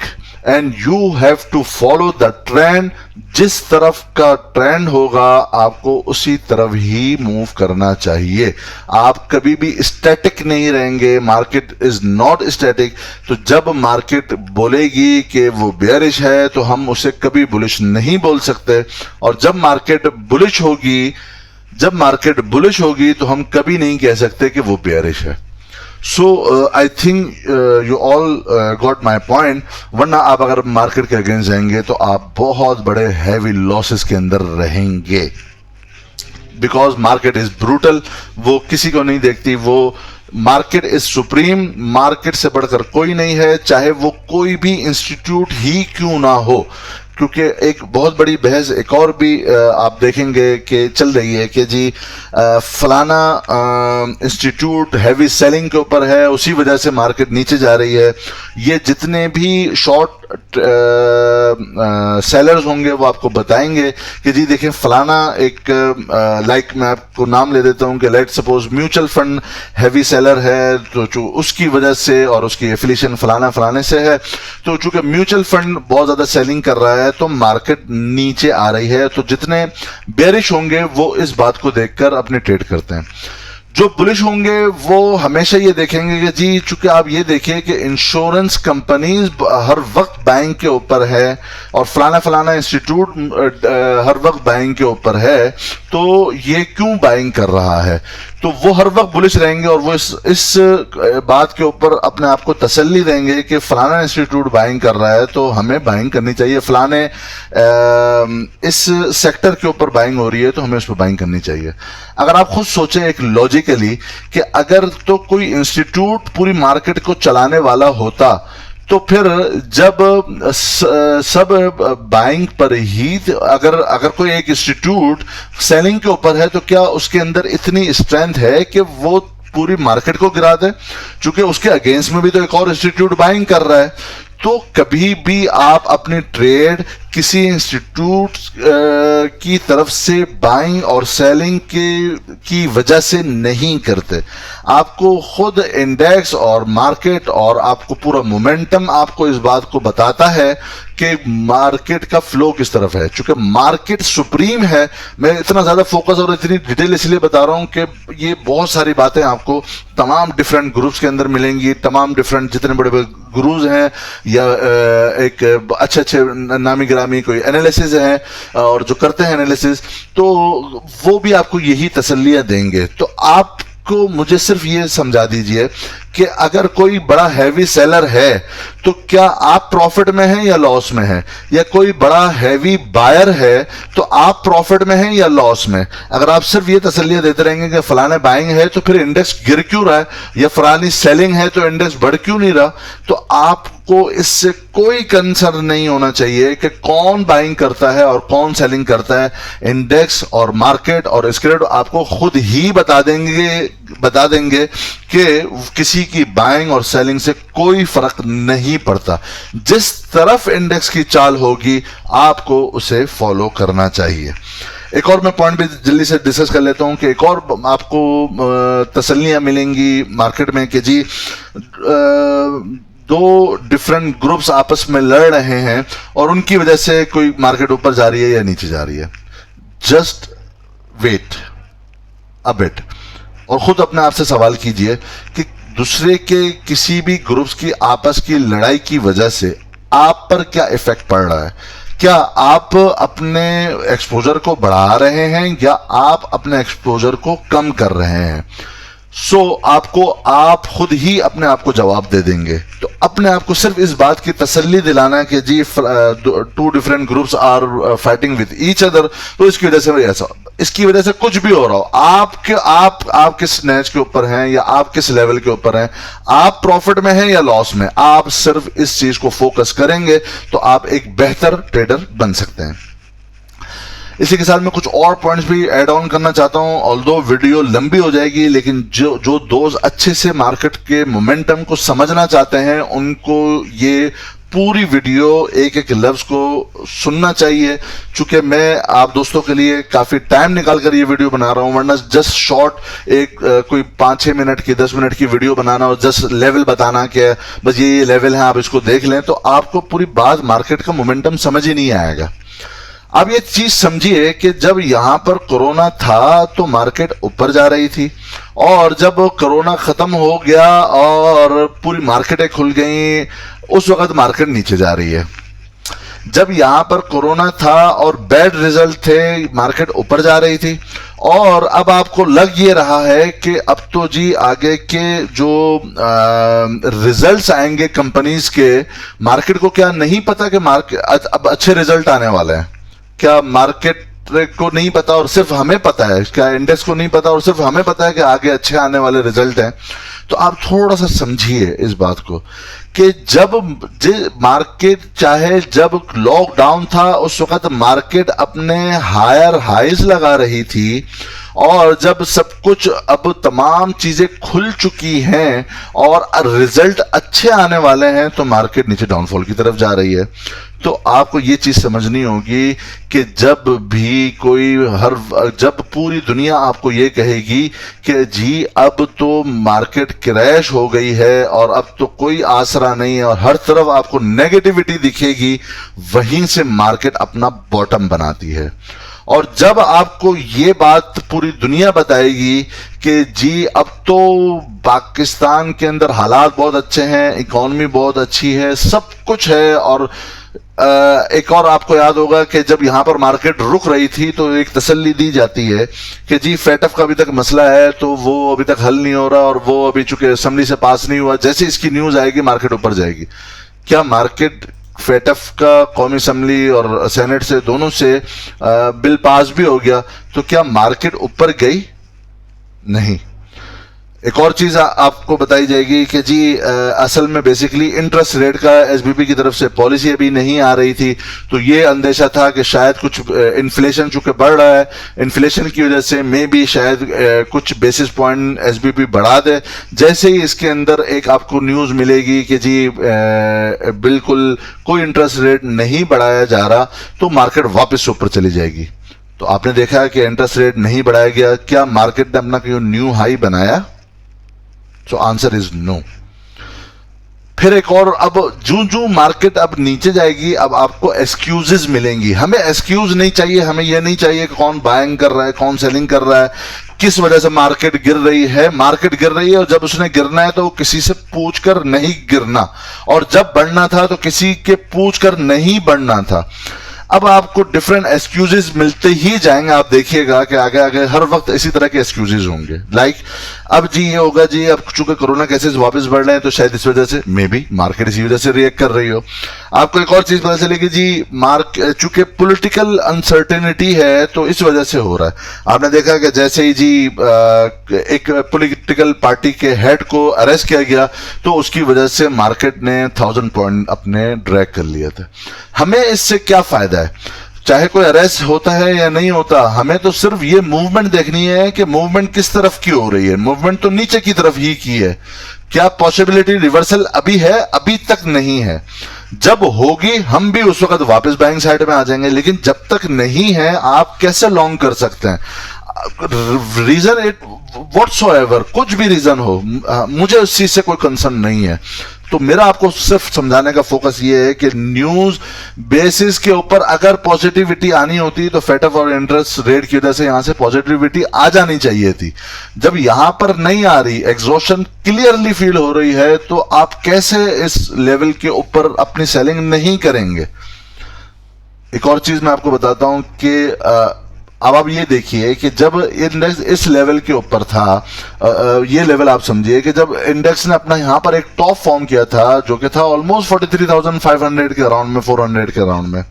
and you have to follow the trend. जिस तरफ का ट्रेंड होगा आपको उसी तरफ ही मूव करना चाहिए। आप कभी भी स्टैटिक नहीं रहेंगे, मार्केट इज नॉट स्टैटिक। तो जब मार्केट बोलेगी कि वो बेयरिश है तो हम उसे कभी बुलिश नहीं बोल सकते, और जब मार्केट बुलिश होगी तो हम कभी नहीं कह सकते कि वो बेयरिश है। So I think you all got my point. वरना आप अगर मार्केट के अगेंस्ट जाएंगे तो आप बहुत बड़े हैवी लॉसेस के अंदर रहेंगे, बिकॉज मार्केट इज ब्रूटल। वो किसी को नहीं देखती, वो मार्केट इज सुप्रीम। मार्केट से बढ़कर कोई नहीं है, चाहे वो कोई भी इंस्टीट्यूट ही क्यों ना हो। क्योंकि एक बहुत बड़ी बहस एक और भी आप देखेंगे कि चल रही है कि जी फलाना इंस्टीट्यूट हैवी सेलिंग के ऊपर है, उसी वजह से मार्केट नीचे जा रही है। ये जितने भी शॉर्ट सेलर्स होंगे वो आपको बताएंगे कि जी देखें फलाना एक लाइक मैं आपको नाम ले देता हूं कि let suppose mutual fund heavy seller है, तो उसकी वजह से और उसकी एफिलिएशन फलाने से है, तो चूंकि म्यूचुअल फंड बहुत ज्यादा सेलिंग कर रहा है तो मार्केट नीचे आ रही है। तो जितने बेरिश होंगे वो इस बात को देखकर अपने ट्रेड करते हैं। जो बुलिश होंगे वो हमेशा ये देखेंगे कि जी चूंकि आप ये देखिए कि इंश्योरेंस कंपनीज हर वक्त बैंक के ऊपर है और फलाना इंस्टीट्यूट हर वक्त बैंक के ऊपर है, तो ये क्यों बाइंग कर रहा है। तो वो हर वक्त बुलिश रहेंगे और वो इस बात के ऊपर अपने आप को तसल्ली देंगे कि फलाना इंस्टीट्यूट बाइंग कर रहा है तो हमें बाइंग करनी चाहिए, फलाने इस सेक्टर के ऊपर बाइंग हो रही है तो हमें उस पर बाइंग करनी चाहिए। अगर आप खुद सोचें एक लॉजिकली कि अगर तो कोई इंस्टीट्यूट पूरी मार्केट को चलाने वाला होता तो फिर जब सब बाइंग पर ही अगर कोई एक इंस्टीट्यूट सेलिंग के ऊपर है तो क्या उसके अंदर इतनी स्ट्रेंथ है कि वो पूरी मार्केट को गिरा दे, क्योंकि उसके अगेंस्ट में भी तो एक और इंस्टीट्यूट बाइंग कर रहा है। तो कभी भी आप अपनी ट्रेड किसी इंस्टीट्यूट की तरफ से बाइंग और सेलिंग की वजह से नहीं करते। आपको खुद इंडेक्स और मार्केट और आपको पूरा मोमेंटम आपको इस बात को बताता है कि मार्केट का फ्लो किस तरफ है। चूंकि मार्केट सुप्रीम है, मैं इतना ज्यादा फोकस और इतनी डिटेल इसलिए बता रहा हूं कि ये बहुत सारी बातें आपको तमाम डिफरेंट ग्रुप्स के अंदर मिलेंगी। तमाम डिफरेंट जितने बड़े बड़े गुरुज हैं या एक अच्छे नामी गिरामी कोई एनालिसिस है और जो करते हैं एनालिसिस, तो वो भी आपको यही तसल्लियां देंगे। तो आपको मुझे सिर्फ ये समझा दीजिए कि अगर कोई बड़ा हैवी सेलर है तो क्या आप प्रॉफिट में हैं या लॉस में हैं, या कोई बड़ा हैवी बायर है तो आप प्रॉफिट में हैं या लॉस में। अगर आप सिर्फ ये तसल्लियां देते रहेंगे कि फलाने बाइंग है तो फिर इंडेक्स गिर क्यों रहा है, या फलानी सेलिंग है तो इंडेक्स बढ़ क्यों नहीं रहा, तो आपको इससे कोई कंसर्न नहीं होना चाहिए कि कौन बाइंग करता है और कौन सेलिंग करता है। इंडेक्स और मार्केट और स्क्रीड आपको खुद ही बता देंगे कि किसी की बाइंग और सेलिंग से कोई फर्क नहीं पड़ता। जिस तरफ इंडेक्स की चाल होगी आपको उसे फॉलो करना चाहिए। एक और मैं पॉइंट भी जल्दी से डिस्कस कर लेता हूं कि एक और आपको तसल्लियां मिलेंगी मार्केट में कि जी दो डिफरेंट ग्रुप्स आपस में लड़ रहे हैं और उनकी वजह से कोई मार्केट ऊपर जा रही है या नीचे जा रही है। Just wait a bit. और खुद अपने आप से सवाल कीजिए कि दूसरे के किसी भी ग्रुप्स की आपस की लड़ाई की वजह से आप पर क्या इफेक्ट पड़ रहा है। क्या आप अपने एक्सपोजर को बढ़ा रहे हैं या आप अपने एक्सपोजर को कम कर रहे हैं। आपको आप खुद ही अपने आप को जवाब दे देंगे। तो अपने आप को सिर्फ इस बात की तसल्ली दिलाना है कि जी 2 different groups are fighting with each other, तो इसकी वजह से ऐसा, इसकी वजह से कुछ भी हो रहा हो, आप किस नैच के ऊपर हैं या आप किस लेवल के ऊपर हैं, आप प्रॉफिट में हैं या लॉस में, आप सिर्फ इस चीज को फोकस करेंगे तो आप एक बेहतर ट्रेडर बन सकते हैं। इसी के साथ मैं कुछ और पॉइंट्स भी ऐड ऑन करना चाहता हूं। ऑल्दो वीडियो लंबी हो जाएगी, लेकिन जो दोस्त अच्छे से मार्केट के मोमेंटम को समझना चाहते हैं उनको ये पूरी वीडियो एक एक लफ्ज को सुनना चाहिए। चूंकि मैं आप दोस्तों के लिए काफी टाइम निकाल कर ये वीडियो बना रहा हूं, वरना जस्ट शॉर्ट एक कोई 5-6 मिनट की 10 मिनट की वीडियो बनाना और जस्ट लेवल बताना कि बस ये लेवल है आप इसको देख लें, तो आपको पूरी बात मार्केट का मोमेंटम समझ ही नहीं आएगा। अब ये चीज समझिए कि जब यहां पर कोरोना था तो मार्केट ऊपर जा रही थी, और जब कोरोना खत्म हो गया और पूरी मार्केटें खुल गई उस वक्त मार्केट नीचे जा रही है। जब यहां पर कोरोना था और बैड रिजल्ट थे, मार्केट ऊपर जा रही थी, और अब आपको लग ये रहा है कि अब तो जी आगे के जो रिजल्ट्स आएंगे कंपनीज के, मार्केट को क्या नहीं पता कि मार्केट अब अच्छे रिजल्ट आने वाले हैं। क्या मार्केट को नहीं पता और सिर्फ हमें पता है? क्या इंडेक्स को नहीं पता और सिर्फ हमें पता है कि आगे अच्छे आने वाले रिजल्ट हैं? तो आप थोड़ा सा समझिए इस बात को कि जब मार्केट, चाहे जब लॉकडाउन था उस वक्त मार्केट अपने हायर हाइज लगा रही थी, और जब सब कुछ अब तमाम चीजें खुल चुकी हैं और रिजल्ट अच्छे आने वाले हैं तो मार्केट नीचे डाउनफॉल की तरफ जा रही है। तो आपको ये चीज समझनी होगी कि जब भी जब पूरी दुनिया आपको ये कहेगी कि जी अब तो मार्केट क्रैश हो गई है और अब तो कोई आसरा नहीं है और हर तरफ आपको नेगेटिविटी दिखेगी, वहीं से मार्केट अपना बॉटम बनाती है। और जब आपको ये बात पूरी दुनिया बताएगी कि जी अब तो पाकिस्तान के अंदर हालात बहुत अच्छे हैं, इकॉनमी बहुत अच्छी है, सब कुछ है, और एक और आपको याद होगा कि जब यहां पर मार्केट रुक रही थी तो एक तसल्ली दी जाती है कि जी फेटफ का अभी तक मसला है तो वो अभी तक हल नहीं हो रहा और वो अभी चूंकि असेंबली से पास नहीं हुआ, जैसे इसकी न्यूज आएगी मार्केट ऊपर जाएगी। क्या मार्केट फेटफ का कौमी असेंबली और सेनेट से दोनों से बिल पास भी हो गया तो क्या मार्केट ऊपर गई? नहीं। एक और चीज आपको बताई जाएगी कि जी असल में बेसिकली इंटरेस्ट रेट का एसबीपी की तरफ से पॉलिसी अभी नहीं आ रही थी, तो ये अंदेशा था कि शायद कुछ इन्फ्लेशन चूंकि बढ़ रहा है, इन्फ्लेशन की वजह से मे भी शायद कुछ बेसिस पॉइंट एसबीपी बढ़ा दे। जैसे ही इसके अंदर एक आपको न्यूज मिलेगी कि जी बिल्कुल कोई इंटरेस्ट रेट नहीं बढ़ाया जा रहा, तो मार्केट वापस ऊपर चली जाएगी। तो आपने देखा है कि इंटरेस्ट रेट नहीं बढ़ाया गया, क्या मार्केट ने अपना कोई न्यू हाई बनाया? So answer is no। फिर एक और, अब जो मार्केट अब नीचे जाएगी अब आपको एक्सक्यूजेस मिलेंगी। हमें एक्सक्यूज नहीं चाहिए, हमें यह नहीं चाहिए कि कौन बाइंग कर रहा है कौन सेलिंग कर रहा है, किस वजह से मार्केट गिर रही है। मार्केट गिर रही है और जब उसने गिरना है तो किसी से पूछकर नहीं गिरना, और जब बढ़ना था तो किसी के पूछकर नहीं बढ़ना था। अब आपको डिफरेंट एक्सक्यूजेस मिलते ही जाएंगे, आप देखिएगा कि आगे आगे हर वक्त इसी तरह के एक्सक्यूजेस होंगे। लाइक अब जी ये होगा जी अब चूंकि कोरोना केसेस वापस बढ़ रहे हैं तो शायद इस वजह से मे बी मार्केट इसी वजह से रिएक्ट कर रही हो। आपको एक और चीज पता चलेगी जी चूंकि पॉलिटिकल अनसर्टेनिटी है तो इस वजह से हो रहा है। आपने देखा कि जैसे ही जी एक पॉलिटिकल पार्टी के हेड को अरेस्ट किया गया तो उसकी वजह से मार्केट ने 1000 पॉइंट अपने ड्रैग कर लिए थे। हमें इससे क्या फायदा है, चाहे कोई अरेस्ट होता है या नहीं होता, हमें तो सिर्फ ये मूवमेंट देखनी है कि मूवमेंट किस तरफ की हो रही है। मूवमेंट तो नीचे की तरफ ही की है। क्या पॉसिबिलिटी रिवर्सल अभी है? अभी तक नहीं है। जब होगी हम भी उस वक्त वापस बाइंग साइड में आ जाएंगे, लेकिन जब तक नहीं है आप कैसे लॉन्ग कर सकते हैं? रीजन इट व्हाटसोएवर, कुछ भी रीजन हो, मुझे उस चीज से कोई कंसर्न नहीं है। तो मेरा आपको सिर्फ समझाने का फोकस ये है कि न्यूज बेसिस के ऊपर अगर पॉजिटिविटी आनी होती तो फेटअप और इंटरेस्ट रेट की वजह से यहां से पॉजिटिविटी आ जानी चाहिए थी। जब यहां पर नहीं आ रही, एग्जॉशन क्लियरली फील हो रही है, तो आप कैसे इस लेवल के ऊपर अपनी सेलिंग नहीं करेंगे। एक और चीज मैं आपको बताता हूं कि अब आप ये देखिए कि जब इंडेक्स इस लेवल के ऊपर था, ये लेवल आप समझिए कि जब इंडेक्स ने अपना यहां पर एक टॉप फॉर्म किया था जो कि था ऑलमोस्ट 43,500 के अराउंड में, 400 के अराउंड में,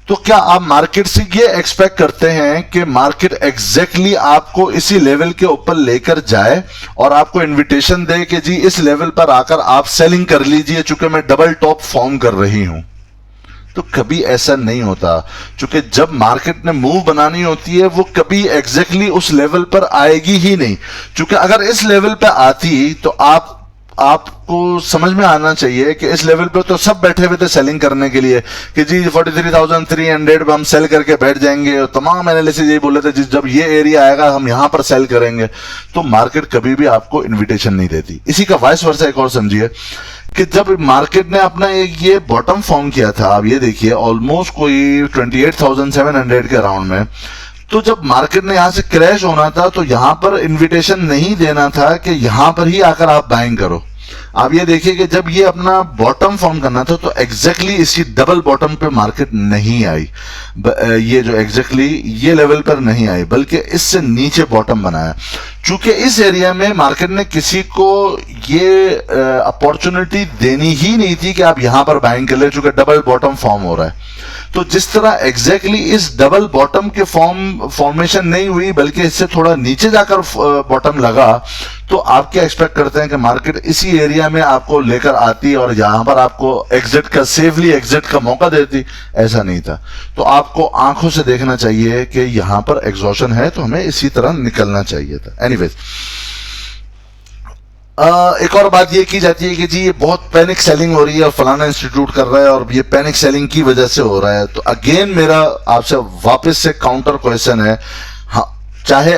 तो क्या आप मार्केट से ये एक्सपेक्ट करते हैं कि मार्केट एग्जैक्टली आपको इसी लेवल के ऊपर लेकर जाए और आपको इन्विटेशन दे कि जी इस लेवल पर आकर आप सेलिंग कर लीजिए चूंकि मैं डबल टॉप फॉर्म कर रही हूं? तो कभी ऐसा नहीं होता, क्योंकि जब मार्केट ने मूव बनानी होती है वो कभी एग्जैक्टली उस लेवल पर आएगी ही नहीं। क्योंकि अगर इस लेवल पर आती तो आपको समझ में आना चाहिए कि इस लेवल पे तो सब बैठे हुए थे सेलिंग करने के लिए कि जी 43,300 पे हम सेल करके बैठ जाएंगे, और तमाम एनालिसिस यही बोले थे जी जब ये एरिया आएगा हम यहां पर सेल करेंगे। तो मार्केट कभी भी आपको इन्विटेशन नहीं देती। इसी का वाइस वर्सा एक और समझिए कि जब मार्केट ने अपना एक ये बॉटम फॉर्म किया था, आप ये देखिए ऑलमोस्ट कोई 28,700 के अराउंड में, तो जब मार्केट ने यहां से क्रैश होना था तो यहां पर इन्विटेशन नहीं देना था कि यहां पर ही आकर आप बाइंग करो। आप ये देखिए कि जब ये अपना बॉटम फॉर्म करना था तो एग्जैक्टली इसी डबल बॉटम पे मार्केट नहीं आई, ये जो एग्जैक्टली ये लेवल पर नहीं आई, बल्कि इससे नीचे बॉटम बनाया। चूंकि इस एरिया में मार्केट ने किसी को ये अपॉर्चुनिटी देनी ही नहीं थी कि आप यहां पर बाइंग कर ले, चूंकि डबल बॉटम फॉर्म हो रहा है। तो जिस तरह एग्जैक्टली इस डबल बॉटम के फॉर्मेशन नहीं हुई बल्कि इससे थोड़ा नीचे जाकर बॉटम लगा, तो आप क्या एक्सपेक्ट करते हैं कि मार्केट इसी एरिया में आपको लेकर आती और यहां पर आपको एग्जिट का, सेफली एग्जिट का मौका देती? ऐसा नहीं था। तो आपको आंखों से देखना चाहिए कि यहां पर एग्जॉशन है तो हमें इसी तरह निकलना चाहिए था। एनीवेज, एक और बात ये की जाती है कि जी ये बहुत पैनिक सेलिंग हो रही है और फलाना इंस्टीट्यूट कर रहा है और ये पैनिक सेलिंग की वजह से हो रहा है। तो अगेन मेरा आपसे वापस से काउंटर क्वेश्चन है, हाँ, चाहे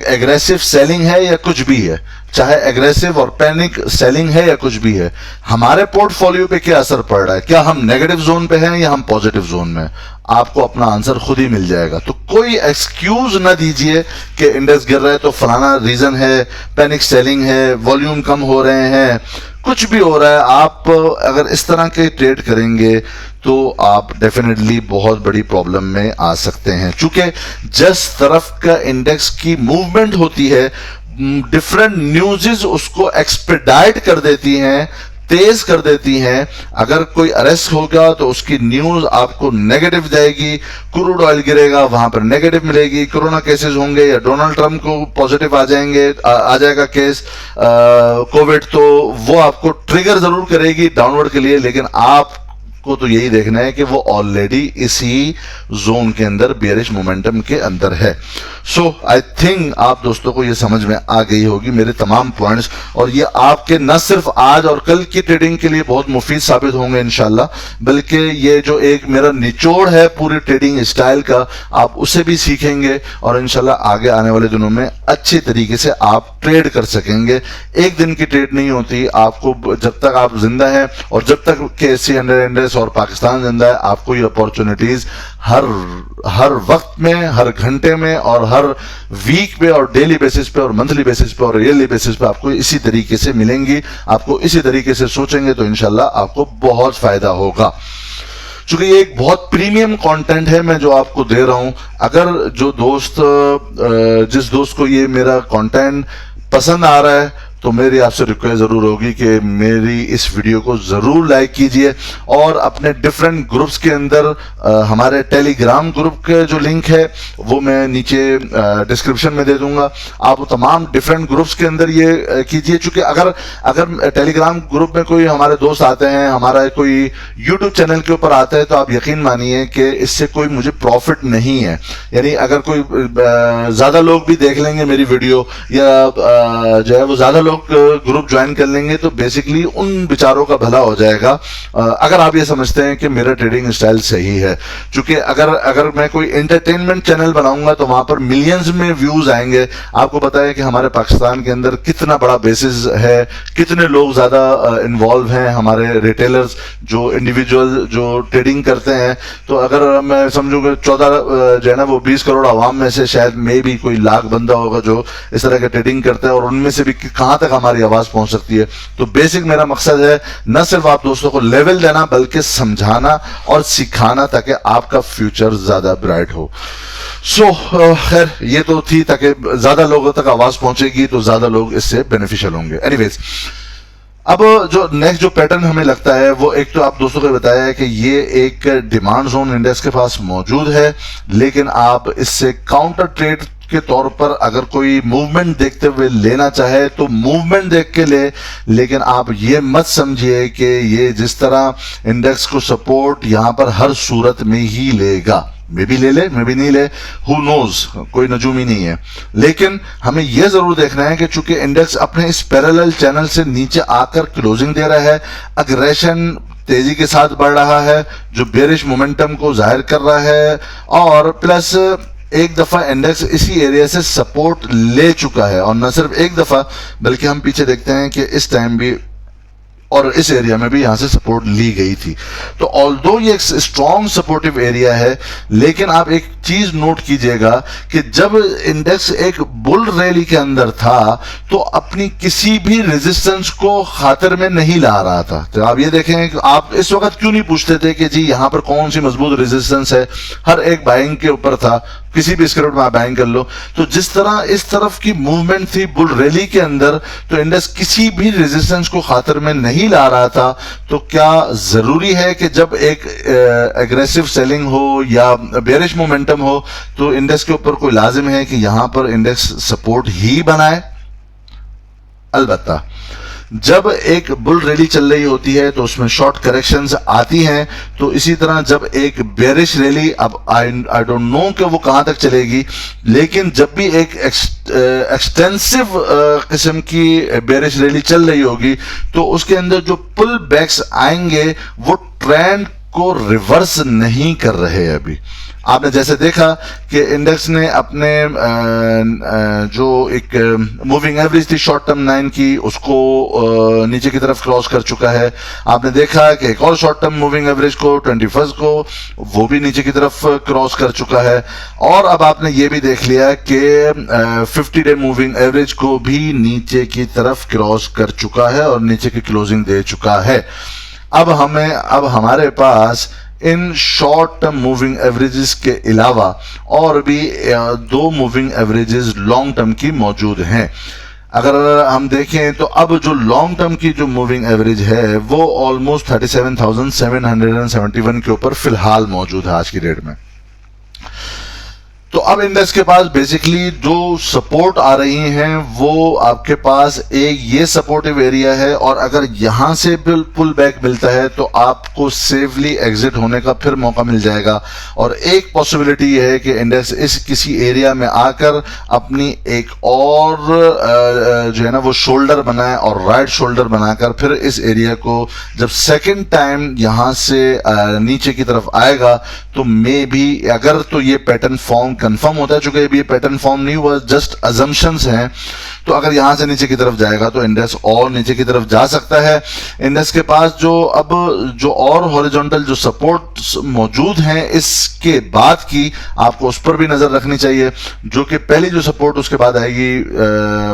एग्रेसिव सेलिंग है या कुछ भी है, चाहे एग्रेसिव और पैनिक सेलिंग है या कुछ भी है, हमारे पोर्टफोलियो पे क्या असर पड़ रहा है? क्या हम नेगेटिव जोन पे हैं या हम पॉजिटिव जोन में? आपको अपना आंसर खुद ही मिल जाएगा। तो कोई एक्सक्यूज ना दीजिए कि इंडेक्स गिर रहा है तो फलाना रीजन है, पैनिक सेलिंग है, वॉल्यूम कम हो रहे हैं, कुछ भी हो रहा है। आप अगर इस तरह के ट्रेड करेंगे तो आप डेफिनेटली बहुत बड़ी प्रॉब्लम में आ सकते हैं, क्योंकि जिस तरफ का इंडेक्स की मूवमेंट होती है डिफरेंट न्यूज़ उसको एक्सपेडाइट कर देती हैं, तेज कर देती हैं। अगर कोई अरेस्ट होगा तो उसकी न्यूज आपको नेगेटिव जाएगी, क्रूड ऑयल गिरेगा वहां पर नेगेटिव मिलेगी, कोरोना केसेस होंगे या डोनाल्ड ट्रंप को पॉजिटिव आ जाएंगे, आ जाएगा केस कोविड, तो वो आपको ट्रिगर जरूर करेगी डाउनवर्ड के लिए, लेकिन आप को तो यही देखना है कि वो ऑलरेडी इसी जोन के अंदर, बेयरिश मोमेंटम के अंदर है। सो आई थिंक आप दोस्तों को ये समझ में आ गई होगी मेरे तमाम पॉइंट्स, और ये आपके न सिर्फ आज और कल की ट्रेडिंग के लिए बहुत मुफीद साबित होंगे इंशाल्लाह, बल्कि ये जो एक मेरा निचोड़ है पूरी ट्रेडिंग स्टाइल का, आप उसे भी सीखेंगे और इंशाल्लाह आगे आने वाले दिनों में अच्छे तरीके से आप ट्रेड कर सकेंगे। एक दिन की ट्रेड नहीं होती, आपको जब तक आप जिंदा हैं और जब तक के SC100 इंडेक्स और पाकिस्तान जिंदा है, आपको ये अपॉर्चुनिटीज हर वक्त में, हर घंटे में और हर वीक पे और डेली बेसिस पे और मंथली बेसिस पे और ईयरली बेसिस पे आपको इसी तरीके से मिलेंगी। आपको इसी तरीके से सोचेंगे तो इंशाल्लाह आपको बहुत फायदा होगा। चूंकि ये एक बहुत प्रीमियम कंटेंट है मैं जो आपको दे रहा हूं, अगर जो दोस्त जिस दोस्त को ये मेरा कंटेंट पसंद आ रहा है तो मेरी आपसे रिक्वेस्ट जरूर होगी कि मेरी इस वीडियो को जरूर लाइक कीजिए और अपने डिफरेंट ग्रुप्स के अंदर हमारे टेलीग्राम ग्रुप के जो लिंक है वो मैं नीचे डिस्क्रिप्शन में दे दूंगा। आप तमाम डिफरेंट ग्रुप्स के अंदर ये कीजिए, क्योंकि अगर टेलीग्राम ग्रुप में कोई हमारे दोस्त आते हैं, हमारा कोई यूट्यूब चैनल के ऊपर आता है, तो आप यकीन मानिए कि इससे कोई मुझे प्रॉफिट नहीं है। यानी अगर कोई ज्यादा लोग भी देख लेंगे मेरी वीडियो या जो है वो ज्यादा लोग ग्रुप ज्वाइन कर लेंगे तो बेसिकली उन विचारों का भला हो जाएगा, अगर आप ये समझते हैं कि मेरा ट्रेडिंग स्टाइल सही है। क्योंकि अगर मैं कोई एंटरटेनमेंट चैनल बनाऊंगा तो वहां पर मिलियंस में व्यूज आएंगे। आपको पता है कि हमारे पाकिस्तान के अंदर कितना बड़ा बेसिस है, कितने लोग ज्यादा इन्वॉल्व हैं, हमारे रिटेलर्स जो इंडिविजुअल जो ट्रेडिंग करते हैं। तो अगर मैं समझूंगा 14 जो है ना वो 20 करोड़ आवाम में से शायद मे भी कोई लाख बंदा होगा जो इस तरह के ट्रेडिंग करता है, और उनमें से भी कहां तक हमारी आवाज पहुंच सकती है। तो बेसिक मेरा मकसद है न सिर्फ आप दोस्तों को लेवल देना बल्कि समझाना और सिखाना ताकि आपका फ्यूचर ज्यादा ब्राइट हो। सो खैर ये तो थी ताकि ज्यादा लोगों तक आवाज पहुंचेगी तो ज्यादा लोग इससे बेनिफिशियल होंगे। एनीवेज, अब जो नेक्स्ट जो पैटर्न हमें लगता है वो एक तो आप दोस्तों को बताया है कि ये एक डिमांड जोन इंडेक्स के पास मौजूद है, लेकिन आप इससे काउंटर ट्रेड के तौर पर अगर कोई मूवमेंट देखते हुए लेना चाहे तो मूवमेंट देख के ले, लेकिन आप ये मत समझिए कि ये जिस तरह इंडेक्स को सपोर्ट यहां पर हर सूरत में ही लेगा। मे भी ले नहीं ले, हु नोज, कोई नजूमी नहीं है। लेकिन हमें यह जरूर देखना है कि चूंकि इंडेक्स अपने इस पैरेलल चैनल से नीचे आकर क्लोजिंग दे रहा है, अग्रेशन तेजी के साथ बढ़ रहा है जो बेरिश मोमेंटम को जाहिर कर रहा है, और प्लस एक दफा इंडेक्स इसी एरिया से सपोर्ट ले चुका है, और न सिर्फ एक दफा बल्कि हम पीछे देखते हैं कि इस टाइम भी और इस एरिया में भी यहां से सपोर्ट ली गई थी। तो ऑल्दो ये एक स्ट्रॉन्ग सपोर्टिव एरिया है, लेकिन आप एक चीज नोट कीजिएगा कि जब इंडेक्स एक बुल रैली के अंदर था तो अपनी किसी भी रेजिस्टेंस को खातिर में नहीं ला रहा था। तो आप ये देखें कि आप इस वक्त क्यों नहीं पूछते थे कि जी यहां पर कौन सी मजबूत रेजिस्टेंस है, हर एक बाइंग के ऊपर था, किसी भी स्क्रिप्ट में आप बाइंग कर लो। तो जिस तरह इस तरफ की मूवमेंट थी बुल रैली के अंदर, तो इंडेक्स किसी भी रेजिस्टेंस को खातिर में नहीं ला रहा था। तो क्या जरूरी है कि जब एक एग्रेसिव सेलिंग हो या बेरिश मोमेंटम हो तो इंडेक्स के ऊपर कोई लाजिम है कि यहां पर इंडेक्स सपोर्ट ही बनाए? अलबत्ता जब एक बुल रैली चल रही होती है तो उसमें शॉर्ट करेक्शंस आती हैं। तो इसी तरह जब एक बेरिश रैली, अब आई डोंट नो कि वो कहां तक चलेगी, लेकिन जब भी एक एक्सटेंसिव किस्म की बेरिश रैली चल रही होगी तो उसके अंदर जो पुल बैक्स आएंगे वो ट्रेंड को रिवर्स नहीं कर रहे हैं। अभी आपने जैसे देखा कि इंडेक्स ने अपने जो एक मूविंग एवरेज थी शॉर्ट टर्म 9 की, उसको नीचे की तरफ क्रॉस कर चुका है। आपने देखा कि एक और शॉर्ट टर्म मूविंग एवरेज को 21 को वो भी नीचे की तरफ क्रॉस कर चुका है, और अब आपने ये भी देख लिया कि 50 डे मूविंग एवरेज को भी नीचे की तरफ क्रॉस कर चुका है और नीचे की क्लोजिंग दे चुका है। अब हमारे पास इन शॉर्ट टर्म मूविंग एवरेजेस के अलावा और भी दो मूविंग एवरेजेस लॉन्ग टर्म की मौजूद हैं। अगर हम देखें तो अब जो लॉन्ग टर्म की जो मूविंग एवरेज है वो ऑलमोस्ट 37,771 के ऊपर फिलहाल मौजूद है आज की डेट में। तो अब इंडेक्स के पास बेसिकली जो सपोर्ट आ रही हैं वो आपके पास एक ये सपोर्टिव एरिया है, और अगर यहां से पुल बैक मिलता है तो आपको सेफली एग्जिट होने का फिर मौका मिल जाएगा। और एक पॉसिबिलिटी ये है कि इंडेक्स इस किसी एरिया में आकर अपनी एक और जो है ना वो शोल्डर बनाए, और राइट शोल्डर बनाकर फिर इस एरिया को जब सेकेंड टाइम यहां से नीचे की तरफ आएगा तो मे भी, अगर तो ये पैटर्न फॉर्म कंफर्म होता है, चूंकि ये पैटर्न फॉर्म नहीं हुआ, जस्ट अजम्पशंस हैं, तो अगर यहां से नीचे की तरफ जाएगा तो इंडेक्स और नीचे की तरफ जा सकता है। इंडेक्स के पास जो और हॉरिजॉन्टल जो सपोर्ट मौजूद हैं इसके बाद की आपको उस पर भी नजर रखनी चाहिए, जो कि पहली जो सपोर्ट उसके बाद आएगी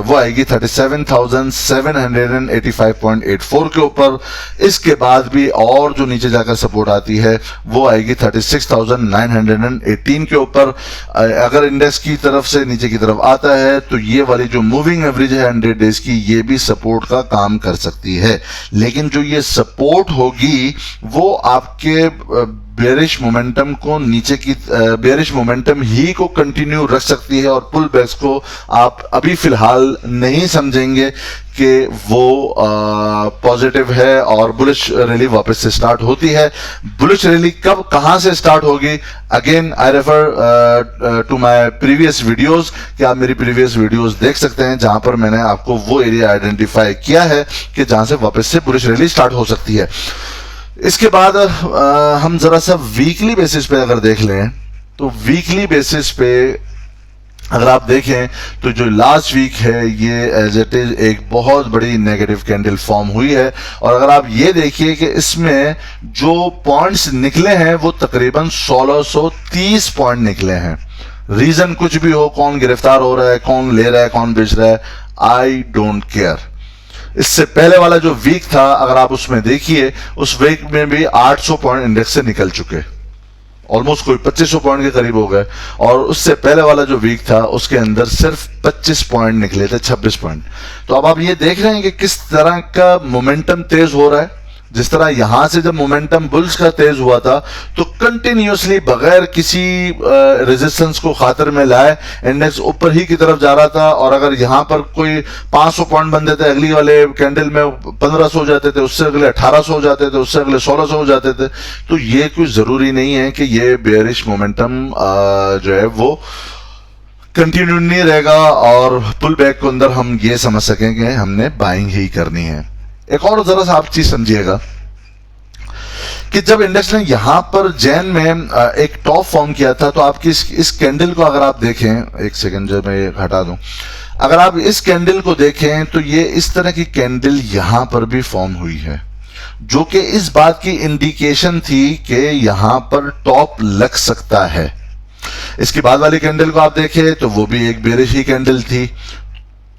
वो आएगी 37,785.84 के ऊपर। इसके बाद भी और जो नीचे जाकर सपोर्ट आती है वो आएगी 36,918 के ऊपर। अगर इंडेक्स की तरफ से नीचे की तरफ आता है तो ये वाली जो मूविंग एवरेज है 100 डेज की, ये भी सपोर्ट का काम कर सकती है। लेकिन जो ये सपोर्ट होगी वो आपके बेरिश मोमेंटम को नीचे की बेरिश मोमेंटम ही को कंटिन्यू रख सकती है, और पुल बैक्स को आप अभी फिलहाल नहीं समझेंगे कि वो पॉजिटिव है और बुलिश रैली वापस से स्टार्ट होती है। बुलिश रैली कब कहां से स्टार्ट होगी, again I refer to my previous videos, कि आप मेरी प्रीवियस वीडियोस देख सकते हैं जहां पर मैंने आपको वो एरिया आइडेंटिफाई किया है कि जहां से वापस से बुलिश रैली स्टार्ट हो सकती है। इसके बाद हम जरा सा वीकली बेसिस पे अगर देख लें तो वीकली बेसिस पे अगर आप देखें तो जो लास्ट वीक है ये एज इट इज एक बहुत बड़ी नेगेटिव कैंडल फॉर्म हुई है, और अगर आप ये देखिए कि इसमें जो पॉइंट्स निकले हैं वो तकरीबन 1630 पॉइंट निकले हैं। रीजन कुछ भी हो, कौन गिरफ्तार हो रहा है, कौन ले रहा है, कौन बेच रहा है, आई डोंट केयर। इससे पहले वाला जो वीक था अगर आप उसमें देखिए, उस वीक में भी 800 पॉइंट इंडेक्स से निकल चुके, ऑलमोस्ट कोई 2500 पॉइंट के करीब हो गए। और उससे पहले वाला जो वीक था उसके अंदर सिर्फ 25 पॉइंट निकले थे, 26 पॉइंट। तो अब आप ये देख रहे हैं कि किस तरह का मोमेंटम तेज हो रहा है। जिस तरह यहां से जब मोमेंटम बुल्स का तेज हुआ था तो कंटिन्यूअसली बगैर किसी रेजिस्टेंस को खातिर में लाए इंडेक्स ऊपर ही की तरफ जा रहा था, और अगर यहां पर कोई 500 पॉइंट बन देते, अगली वाले कैंडल में 1500 हो जाते थे, उससे अगले 1800 हो जाते थे, उससे अगले 1600 हो जाते थे। तो ये कोई जरूरी नहीं है कि ये बेयरिश मोमेंटम जो है वो कंटिन्यू नहीं रहेगा और पुल बैक के अंदर हम ये समझ सकें कि हमने बाइंग ही करनी है। एक और जरा सा आप चीज समझिएगा कि जब इंडेक्स ने यहां पर जैन में एक टॉप फॉर्म किया था, तो आपकी इस कैंडल को अगर आप देखें, एक सेकंड जब मैं हटा दूं, अगर आप इस कैंडल को देखें तो ये इस तरह की कैंडल यहां पर भी फॉर्म हुई है, जो कि इस बात की इंडिकेशन थी कि यहां पर टॉप लग सकता है। इसके बाद वाली कैंडल को आप देखें तो वो भी एक बेरिश ही कैंडल थी।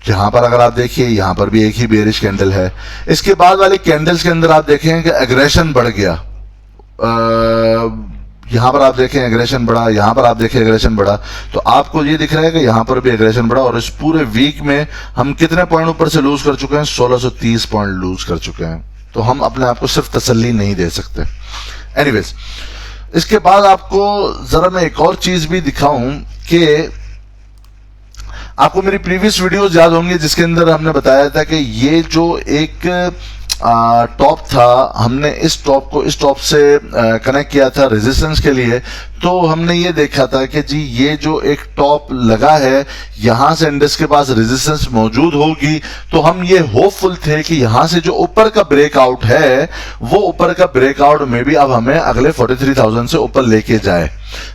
यहां पर अगर आप देखिए, यहां पर भी एक ही बेरिश कैंडल है। इसके बाद वाली कैंडल्स के अंदर आप देखें कि एग्रेशन बढ़ गया। यहां पर आप देखें एग्रेशन बढ़ा, यहां पर आप देखें एग्रेशन बढ़ा। तो आपको ये दिख रहा है कि यहां पर भी एग्रेशन बढ़ा, और इस पूरे वीक में हम कितने पॉइंट ऊपर से लूज कर चुके हैं? 1630 पॉइंट लूज कर चुके हैं। तो हम अपने आप को सिर्फ तसल्ली नहीं दे सकते। एनीवेज, इसके बाद आपको जरा मैं एक और चीज भी दिखाऊं कि आपको मेरी प्रीवियस वीडियोस याद होंगी जिसके अंदर हमने बताया था कि ये जो एक टॉप था, हमने इस टॉप को इस टॉप से कनेक्ट किया था रेजिस्टेंस के लिए। तो हमने ये देखा था कि जी ये जो एक टॉप लगा है, यहां से इंडेक्स के पास रेजिस्टेंस मौजूद होगी। तो हम ये होपफुल थे कि यहां से जो ऊपर का ब्रेकआउट है, वो ऊपर का ब्रेकआउट में भी अब हमें अगले 43,000 से ऊपर लेके जाए।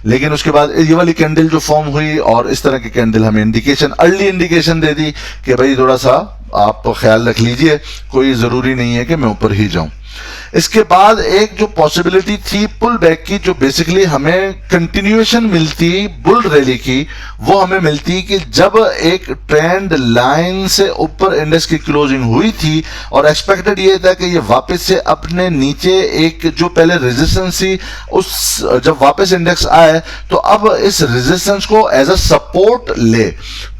लेकिन उसके बाद ये वाली कैंडल जो फॉर्म हुई और इस तरह की कैंडल हमें इंडिकेशन, अर्ली इंडिकेशन दे दी कि भाई थोड़ा सा आप ख्याल रख लीजिए, कोई जरूरी नहीं है कि मैं ऊपर ही जाऊं। इसके बाद एक जो पॉसिबिलिटी थी पुल बैक की, जो बेसिकली हमें कंटिन्यूएशन मिलती बुल रैली की, वो हमें मिलती कि जब एक ट्रेंड लाइन से ऊपर इंडेक्स की क्लोजिंग हुई थी, और एक्सपेक्टेड ये था कि ये वापस से अपने नीचे एक जो पहले रेजिस्टेंस थी, उस जब वापस इंडेक्स आए तो अब इस रेजिस्टेंस को एज अ सपोर्ट ले।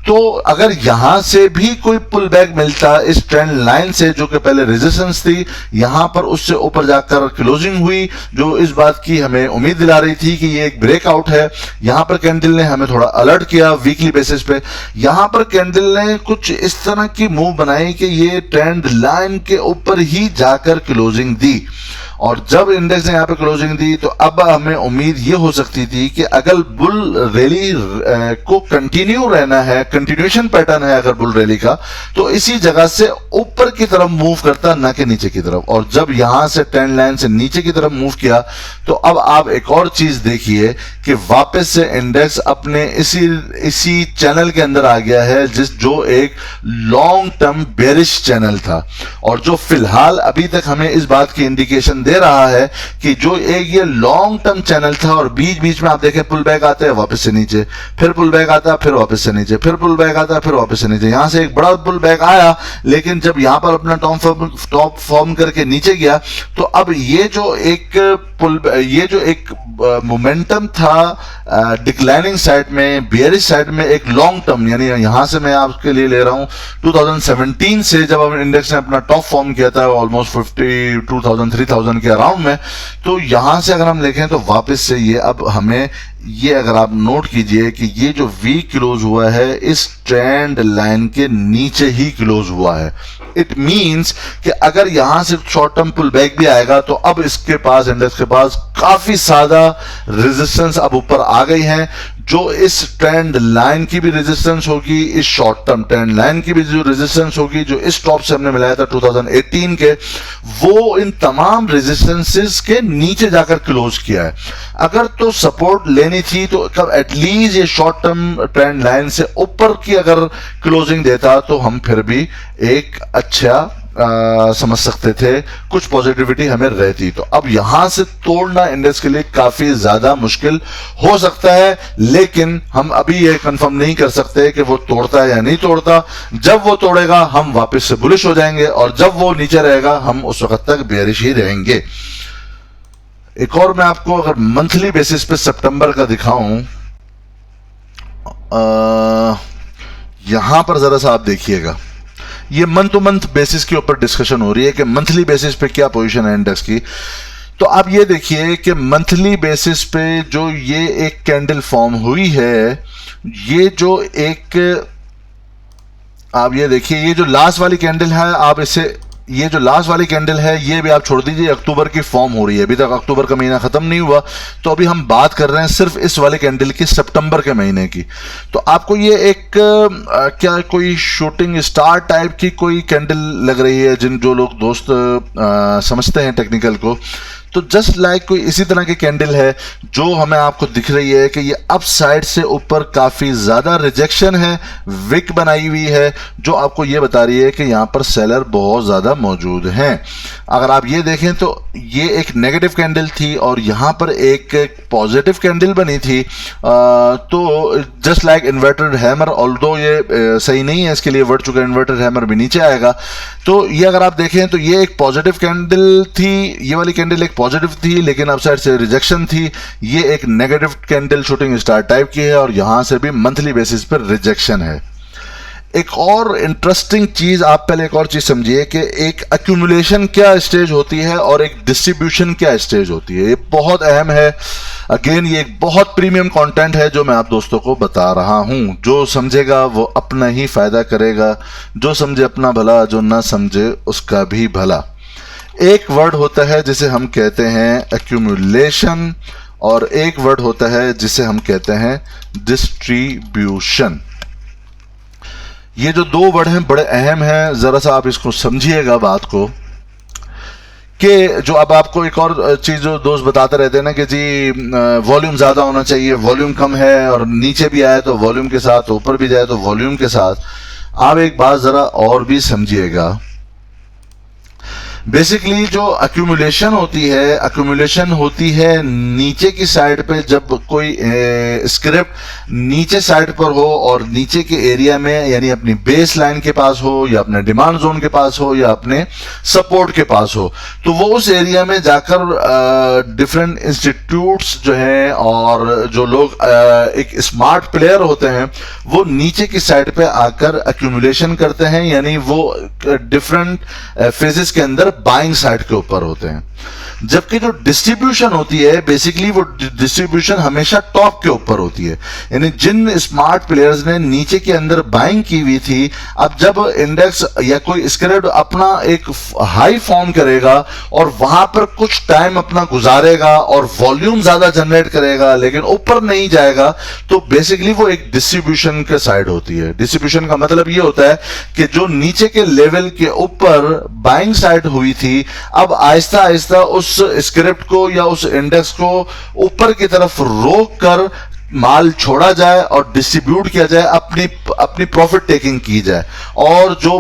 तो अगर यहां से भी कोई पुल बैक मिलता इस ट्रेंड लाइन से, जो कि पहले रेजिस्टेंस थी, यहां पर उससे ऊपर जाकर क्लोजिंग हुई, जो इस बात की हमें उम्मीद दिला रही थी कि ये एक ब्रेकआउट है। यहां पर कैंडल ने हमें थोड़ा अलर्ट किया वीकली बेसिस पे। यहां पर कैंडल ने कुछ इस तरह की मूव बनाई कि ये ट्रेंड लाइन के ऊपर ही जाकर क्लोजिंग दी, और जब इंडेक्स ने यहां पर क्लोजिंग दी तो अब हमें उम्मीद ये हो सकती थी कि अगर बुल रैली को कंटिन्यू रहना है, कंटिन्यूएशन पैटर्न है अगर बुल रैली का, तो इसी जगह से ऊपर की तरफ मूव करता, ना कि नीचे की तरफ। और जब यहां से ट्रेंड लाइन से नीचे की तरफ मूव किया, तो अब आप एक और चीज देखिए कि वापस से इंडेक्स अपने इसी चैनल के अंदर आ गया है, जो एक लॉन्ग टर्म बेरिश चैनल था, और जो फिलहाल अभी तक हमें इस बात की इंडिकेशन दे रहा है कि जो एक ये लॉन्ग टर्म चैनल था, और बीच बीच में आप देखें पुल बैक आता है वापस से नीचे, फिर पुल बैक आता है, फिर वापस से नीचे, फिर पुल बैक आता है, फिर वापस से नीचे। यहां से एक बड़ा पुल बैक आया, लेकिन जब यहां पर अपना टॉप फॉर्म करके नीचे गया, तो अब ये जो एक मोमेंटम था डिक्लाइनिंग साइड में, बियरिश साइड में, एक लॉन्ग टर्म, यानी यहां से मैं आपके लिए ले रहा हूं 2017 से, जब इंडेक्स ने अपना टॉप फॉर्म किया था ऑलमोस्ट 52,000 3,000 के अराउंड में। तो यहां से अगर हम देखें तो वापस से ये अब हमें ये अगर आप नोट कीजिए कि ये जो वीक क्लोज हुआ है इस ट्रेंड लाइन के नीचे ही क्लोज हुआ है। इट मींस कि अगर यहां से शॉर्ट टर्म पुल बैक भी आएगा तो अब इसके पास, इंडेक्स के पास काफी ज्यादा रेजिस्टेंस अब ऊपर आ गई है, जो इस ट्रेंड लाइन की भी रेजिस्टेंस होगी, इस शॉर्ट टर्म ट्रेंड लाइन की भी जो रेजिस्टेंस होगी, जो इस टॉप से हमने मिलाया था 2018 के, वो इन तमाम रेजिस्टेंसेस के नीचे जाकर क्लोज किया है। अगर तो सपोर्ट लेनी थी तो कब एटलीस्ट ये शॉर्ट टर्म ट्रेंड लाइन से ऊपर की अगर क्लोजिंग देता तो हम फिर भी एक अच्छा समझ सकते थे, कुछ पॉजिटिविटी हमें रहती। तो अब यहां से तोड़ना इंडेक्स के लिए काफी ज्यादा मुश्किल हो सकता है, लेकिन हम अभी ये कंफर्म नहीं कर सकते कि वो तोड़ता है या नहीं तोड़ता। जब वो तोड़ेगा हम वापस से बुलिश हो जाएंगे, और जब वो नीचे रहेगा हम उस वक्त तक बेरिश ही रहेंगे। एक और मैं आपको अगर मंथली बेसिस पे सितंबर का दिखाऊं, यहां पर जरा सा आप देखिएगा, ये मंथ टू मंथ बेसिस के ऊपर डिस्कशन हो रही है कि मंथली बेसिस पे क्या पोजीशन है इंडेक्स की। तो आप ये देखिए कि मंथली बेसिस पे जो ये एक कैंडल फॉर्म हुई है, ये जो एक, आप ये देखिए, ये जो लास्ट वाली कैंडल है, आप इसे, ये जो लास्ट वाली कैंडल है ये भी आप छोड़ दीजिए, अक्टूबर की फॉर्म हो रही है, अभी तक अक्टूबर का महीना खत्म नहीं हुआ, तो अभी हम बात कर रहे हैं सिर्फ इस वाले कैंडल की, सितंबर के महीने की। तो आपको ये एक क्या कोई शूटिंग स्टार टाइप की कोई कैंडल लग रही है, जो लोग दोस्त समझते हैं टेक्निकल को, तो जस्ट लाइक कोई इसी तरह की कैंडल है जो हमें आपको दिख रही है कि ये अप साइड से ऊपर काफी ज्यादा रिजेक्शन है, विक बनाई हुई है, जो आपको ये बता रही है कि यहां पर सेलर बहुत ज्यादा मौजूद हैं। अगर आप ये देखें तो ये एक नेगेटिव कैंडल थी और यहां पर एक पॉजिटिव कैंडल बनी थी, तो just like inverted hammer, although ये सही नहीं है, इसके लिए वर्ड चुका इन्वर्टेड हैमर भी नीचे आएगा। तो ये अगर आप देखें तो ये एक पॉजिटिव कैंडल थी, ये वाली कैंडल एक पॉजिटिव थी लेकिन अपसाइड से रिजेक्शन थी, ये एक negative candle shooting star type की है और यहां से भी मंथली बेसिस पर रिजेक्शन है। एक और इंटरेस्टिंग चीज, आप पहले एक और चीज समझिए कि एक एक्यूमुलेशन क्या स्टेज होती है और एक डिस्ट्रीब्यूशन क्या स्टेज होती है, ये बहुत अहम है। अगेन ये एक बहुत प्रीमियम कंटेंट है जो मैं आप दोस्तों को बता रहा हूं, जो समझेगा वो अपना ही फायदा करेगा, जो समझे अपना भला, जो ना समझे उसका भी भला। एक वर्ड होता है जिसे हम कहते हैं एक्यूमुलेशन और एक वर्ड होता है जिसे हम कहते हैं डिस्ट्रीब्यूशन। ये जो दो वर्ड हैं बड़े अहम हैं, जरा सा आप इसको समझिएगा बात को, कि जो अब आपको एक और चीज जो दोस्त बताते रहते हैं ना कि जी वॉल्यूम ज्यादा होना चाहिए, वॉल्यूम कम है, और नीचे भी आए तो वॉल्यूम के साथ, ऊपर भी जाए तो वॉल्यूम के साथ। आप एक बात जरा और भी समझिएगा, बेसिकली जो एक्यूमुलेशन होती है नीचे की साइड पे, जब कोई स्क्रिप्ट नीचे साइड पर हो और नीचे के एरिया में, यानी अपनी बेस लाइन के पास हो या अपने डिमांड जोन के पास हो या अपने सपोर्ट के पास हो, तो वो उस एरिया में जाकर डिफरेंट इंस्टीट्यूट्स जो हैं और जो लोग एक स्मार्ट प्लेयर होते हैं वो नीचे की साइड पे आकर एक्यूमुलेशन करते हैं, यानी वो डिफरेंट फेजेस के अंदर बाइंग साइड के ऊपर होते हैं। जबकि जो डिस्ट्रीब्यूशन होती है, बेसिकली वो डिस्ट्रीब्यूशन हमेशा टॉप के ऊपर होती है, यानी जिन स्मार्ट प्लेयर्स ने नीचे के अंदर बाइंग की हुई थी, अब जब इंडेक्स या कोई स्क्रिप्ट अपना एक हाई फॉर्म करेगा और वहां पर कुछ टाइम अपना गुजारेगा और वॉल्यूम ज्यादा जनरेट करेगा लेकिन ऊपर नहीं जाएगा, तो बेसिकली वो एक डिस्ट्रीब्यूशन के साइड होती है। डिस्ट्रीब्यूशन का मतलब ये होता है कि जो नीचे के लेवल के ऊपर बाइंग साइड हुई थी, अब आहिस्ता आहिस्ता उस स्क्रिप्ट को या उस इंडेक्स को ऊपर की तरफ रोक कर माल छोड़ा जाए और डिस्ट्रीब्यूट किया जाए, अपनी प्रॉफिट टेकिंग की जाए। और जो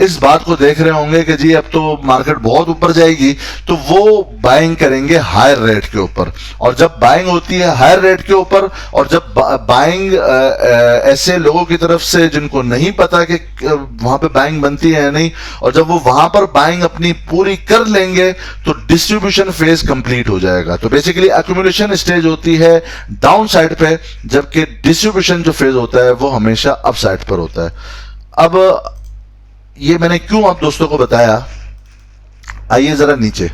इस बात को देख रहे होंगे कि जी अब तो मार्केट बहुत ऊपर जाएगी, तो वो बाइंग करेंगे हायर रेट के ऊपर, और जब बाइंग होती है हायर रेट के ऊपर, और जब बाइंग ऐसे लोगों की तरफ से जिनको नहीं पता कि वहां पे बाइंग बनती है या नहीं, और जब वो वहां पर बाइंग अपनी पूरी कर लेंगे तो डिस्ट्रीब्यूशन फेज कंप्लीट हो जाएगा। तो बेसिकली एक्यूमुलेशन स्टेज होती है डाउन साइड पे, जबकि डिस्ट्रीब्यूशन जो फेज होता है वो हमेशा अप साइड पर होता है। अब ये मैंने क्यों आप दोस्तों को बताया, आइए जरा नीचे।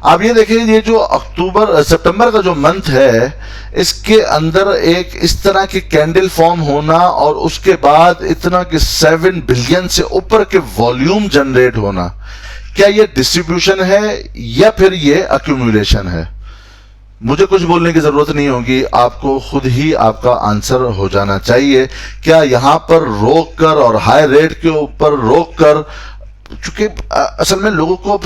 आप ये देखिए, ये जो सितंबर का जो मंथ है, इसके अंदर एक इस तरह की कैंडल फॉर्म होना और उसके बाद इतना कि 7 बिलियन से ऊपर के वॉल्यूम जनरेट होना, क्या ये डिस्ट्रीब्यूशन है या फिर ये अक्यूमुलेशन है? मुझे कुछ बोलने की जरूरत नहीं होगी, आपको खुद ही आपका आंसर हो जाना चाहिए। क्या यहां पर रोक कर और हाई रेट के ऊपर रोक कर, चूंकि असल में लोगों को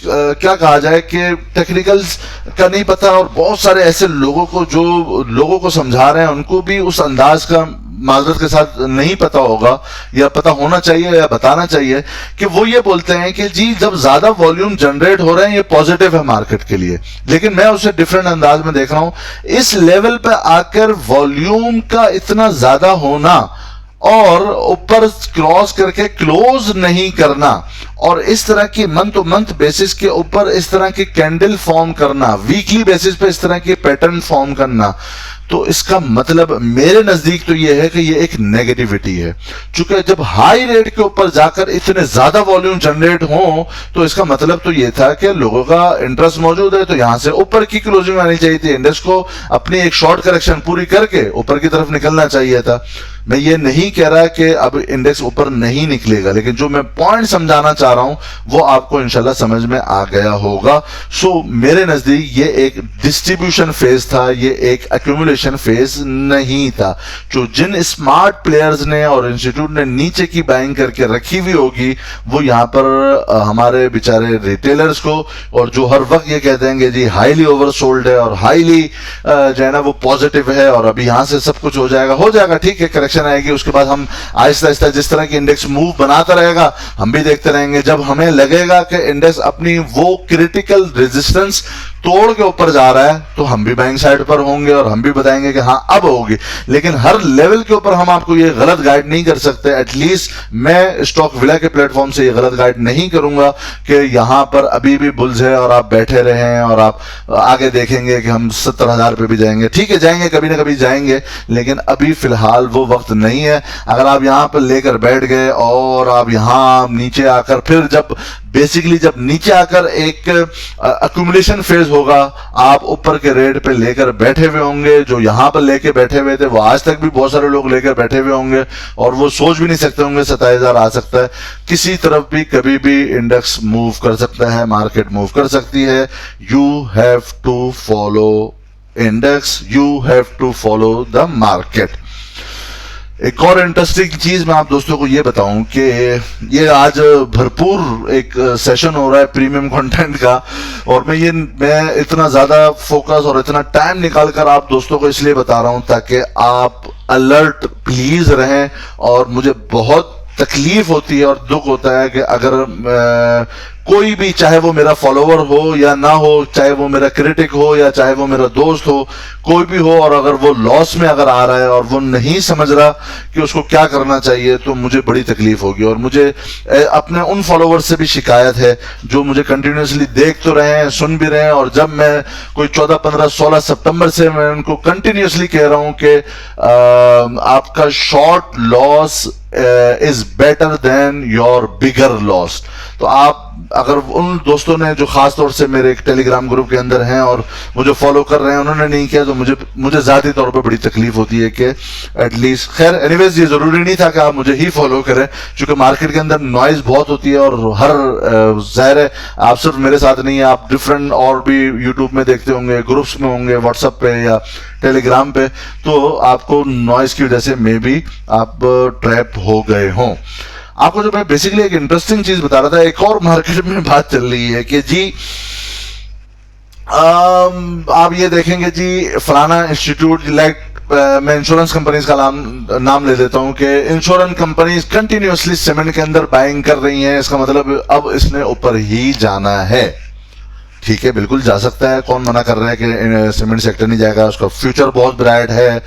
क्या कहा जाए कि टेक्निकल्स का नहीं पता, और बहुत सारे ऐसे लोगों को जो लोगों को समझा रहे हैं उनको भी उस अंदाज का माजरत के साथ नहीं पता होगा, या पता होना चाहिए या बताना चाहिए कि वो ये बोलते हैं कि जी जब ज्यादा वॉल्यूम जनरेट हो रहे हैं ये पॉजिटिव है मार्केट के लिए, लेकिन मैं उसे डिफरेंट अंदाज में देख रहा हूं। इस लेवल पे आकर वॉल्यूम का इतना ज्यादा होना और ऊपर क्रॉस करके क्लोज नहीं करना, और इस तरह की मंथ टू मंथ बेसिस के ऊपर इस तरह की कैंडल फॉर्म करना, वीकली बेसिस पे इस तरह की पैटर्न फॉर्म करना, तो इसका मतलब मेरे नजदीक तो यह है कि यह एक नेगेटिविटी है। चूंकि जब हाई रेट के ऊपर जाकर इतने ज्यादा वॉल्यूम जनरेट हो तो इसका मतलब तो यह था कि लोगों का इंटरेस्ट मौजूद है, तो यहां से ऊपर की क्लोजिंग आनी चाहिए थी, इंडेक्स को अपनी एक शॉर्ट करेक्शन पूरी करके ऊपर की तरफ निकलना चाहिए था। मैं ये नहीं कह रहा कि अब इंडेक्स ऊपर नहीं निकलेगा, लेकिन जो मैं पॉइंट समझाना चाह रहा हूं वो आपको इंशाल्लाह समझ में आ गया होगा। सो मेरे नजदीक ये एक डिस्ट्रीब्यूशन फेज था, ये एक एक्यूमुलेशन फेज नहीं था। जो जिन स्मार्ट प्लेयर्स ने और इंस्टीट्यूट ने नीचे की बाइंग करके रखी हुई होगी, वो यहाँ पर हमारे बेचारे रिटेलर्स को, और जो हर वक्त ये कहते हैं कि जी हाईली ओवरसोल्ड है और हाईली जो है ना वो पॉजिटिव है और अभी यहां से सब कुछ हो जाएगा, ठीक है, करेक्शन आएगी, उसके बाद हम आहिस्ता आहिस्ता जिस तरह की इंडेक्स मूव बनाता रहेगा हम भी देखते रहेंगे। जब हमें लगेगा कि इंडेक्स अपनी वो क्रिटिकल रेजिस्टेंस तोड़ के ऊपर जा रहा है तो हम भी बाइंग साइड पर होंगे और हम भी बताएंगे कि हाँ अब होगी। लेकिन हर लेवल के ऊपर हम आपको ये गलत गाइड नहीं कर सकते। एटलीस्ट मैं स्टॉक विला के प्लेटफॉर्म से ये गलत गाइड नहीं करूंगा कि यहां पर अभी भी बुल्स है और आप बैठे रहे और आप आगे देखेंगे कि हम 70,000 पे भी जाएंगे। ठीक है, जाएंगे, कभी ना कभी जाएंगे, लेकिन अभी फिलहाल वो वक्त नहीं है। अगर आप यहां पर लेकर बैठ गए और आप यहां नीचे आकर फिर जब नीचे आकर एक अक्यूमुलेशन फेज होगा, आप ऊपर के रेट पे लेकर बैठे हुए होंगे, जो यहां पर लेके बैठे हुए थे वो आज तक भी बहुत सारे लोग लेकर बैठे हुए होंगे और वो सोच भी नहीं सकते होंगे 27,000 आ सकता है। किसी तरफ भी कभी भी इंडेक्स मूव कर सकता है, मार्केट मूव कर सकती है। You have to follow index, you have to follow the market. एक और इंटरेस्टिंग चीज मैं आप दोस्तों को ये बताऊं कि ये आज भरपूर एक सेशन हो रहा है प्रीमियम कंटेंट का, और मैं इतना ज्यादा फोकस और इतना टाइम निकाल कर आप दोस्तों को इसलिए बता रहा हूं ताकि आप अलर्ट प्लीज रहें। और मुझे बहुत तकलीफ होती है और दुख होता है कि अगर कोई भी, चाहे वो मेरा फॉलोवर हो या ना हो, चाहे वो मेरा क्रिटिक हो या चाहे वो मेरा दोस्त हो, कोई भी हो, और अगर वो लॉस में अगर आ रहा है और वो नहीं समझ रहा कि उसको क्या करना चाहिए, तो मुझे बड़ी तकलीफ होगी। और मुझे अपने उन फॉलोवर से भी शिकायत है जो मुझे कंटिन्यूसली देख तो रहे हैं, सुन भी रहे हैं, और जब मैं कोई 14, 15, 16 सितंबर से मैं उनको कंटिन्यूसली कह रहा हूं कि आपका short loss is better than your bigger loss. तो आप अगर उन दोस्तों ने जो खास तौर से मेरे एक टेलीग्राम ग्रुप के अंदर हैं और मुझे फॉलो कर रहे हैं, उन्होंने नहीं किया, तो मुझे जाती तौर पे बड़ी तकलीफ होती है कि एटलीस्ट, खैर एनीवेज ये जरूरी नहीं था कि आप मुझे ही फॉलो करें, क्योंकि मार्केट के अंदर नॉइज बहुत होती है और हर जाहिर है आप सिर्फ मेरे साथ नहीं है, आप डिफरेंट और भी यूट्यूब में देखते होंगे, ग्रुप्स में होंगे, व्हाट्सएप पे या टेलीग्राम पे, तो आपको नॉइज की वजह से मे बी आप ट्रैप हो गए हों। आपको जो मैं बेसिकली एक इंटरेस्टिंग चीज बता रहा था, एक और मार्केट में बात चल रही है कि जी आप ये देखेंगे जी फलाना इंस्टीट्यूट, लाइक मैं इंश्योरेंस कंपनीज का नाम ले लेता हूं कि इंश्योरेंस कंपनीज कंटिन्यूसली सीमेंट के अंदर बाइंग कर रही हैं। इसका मतलब अब इसने ऊपर ही जाना है। ठीक है, बिल्कुल जा सकता है, कौन मना कर रहा है कि सीमेंट सेक्टर नहीं जाएगा, उसका फ्यूचर बहुत ब्राइट है।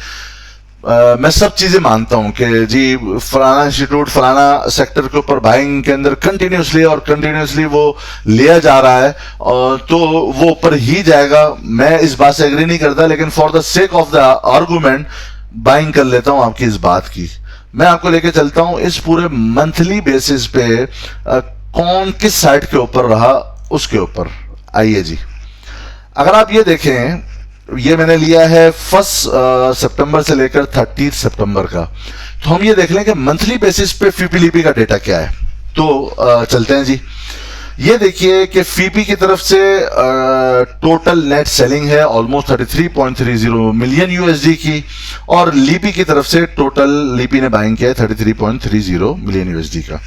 मैं सब चीजें मानता हूं कि जी फलाना इंस्टीट्यूट फलाना सेक्टर के ऊपर बाइंग के अंदर कंटिन्यूसली वो लिया जा रहा है, और तो वो ऊपर ही जाएगा। मैं इस बात से एग्री नहीं करता, लेकिन for the sake of the argument buying कर लेता हूं आपकी इस बात की। मैं आपको लेके चलता हूं इस पूरे मंथली बेसिस पे कौन किस साइड के ऊपर रहा उसके ऊपर। आइए जी, अगर आप ये देखें, ये मैंने लिया है 1 सितंबर से लेकर 30 सितंबर का, तो हम ये देख लें कि मंथली बेसिस पे फीपीलीपी का डेटा क्या है। तो चलते हैं जी, ये देखिए कि फीपी की तरफ से टोटल नेट सेलिंग है ऑलमोस्ट 33.30 मिलियन यूएसडी की, और लीपी की तरफ से टोटल लीपी ने बाइंग किया है 33.30 मिलियन यूएसडी का।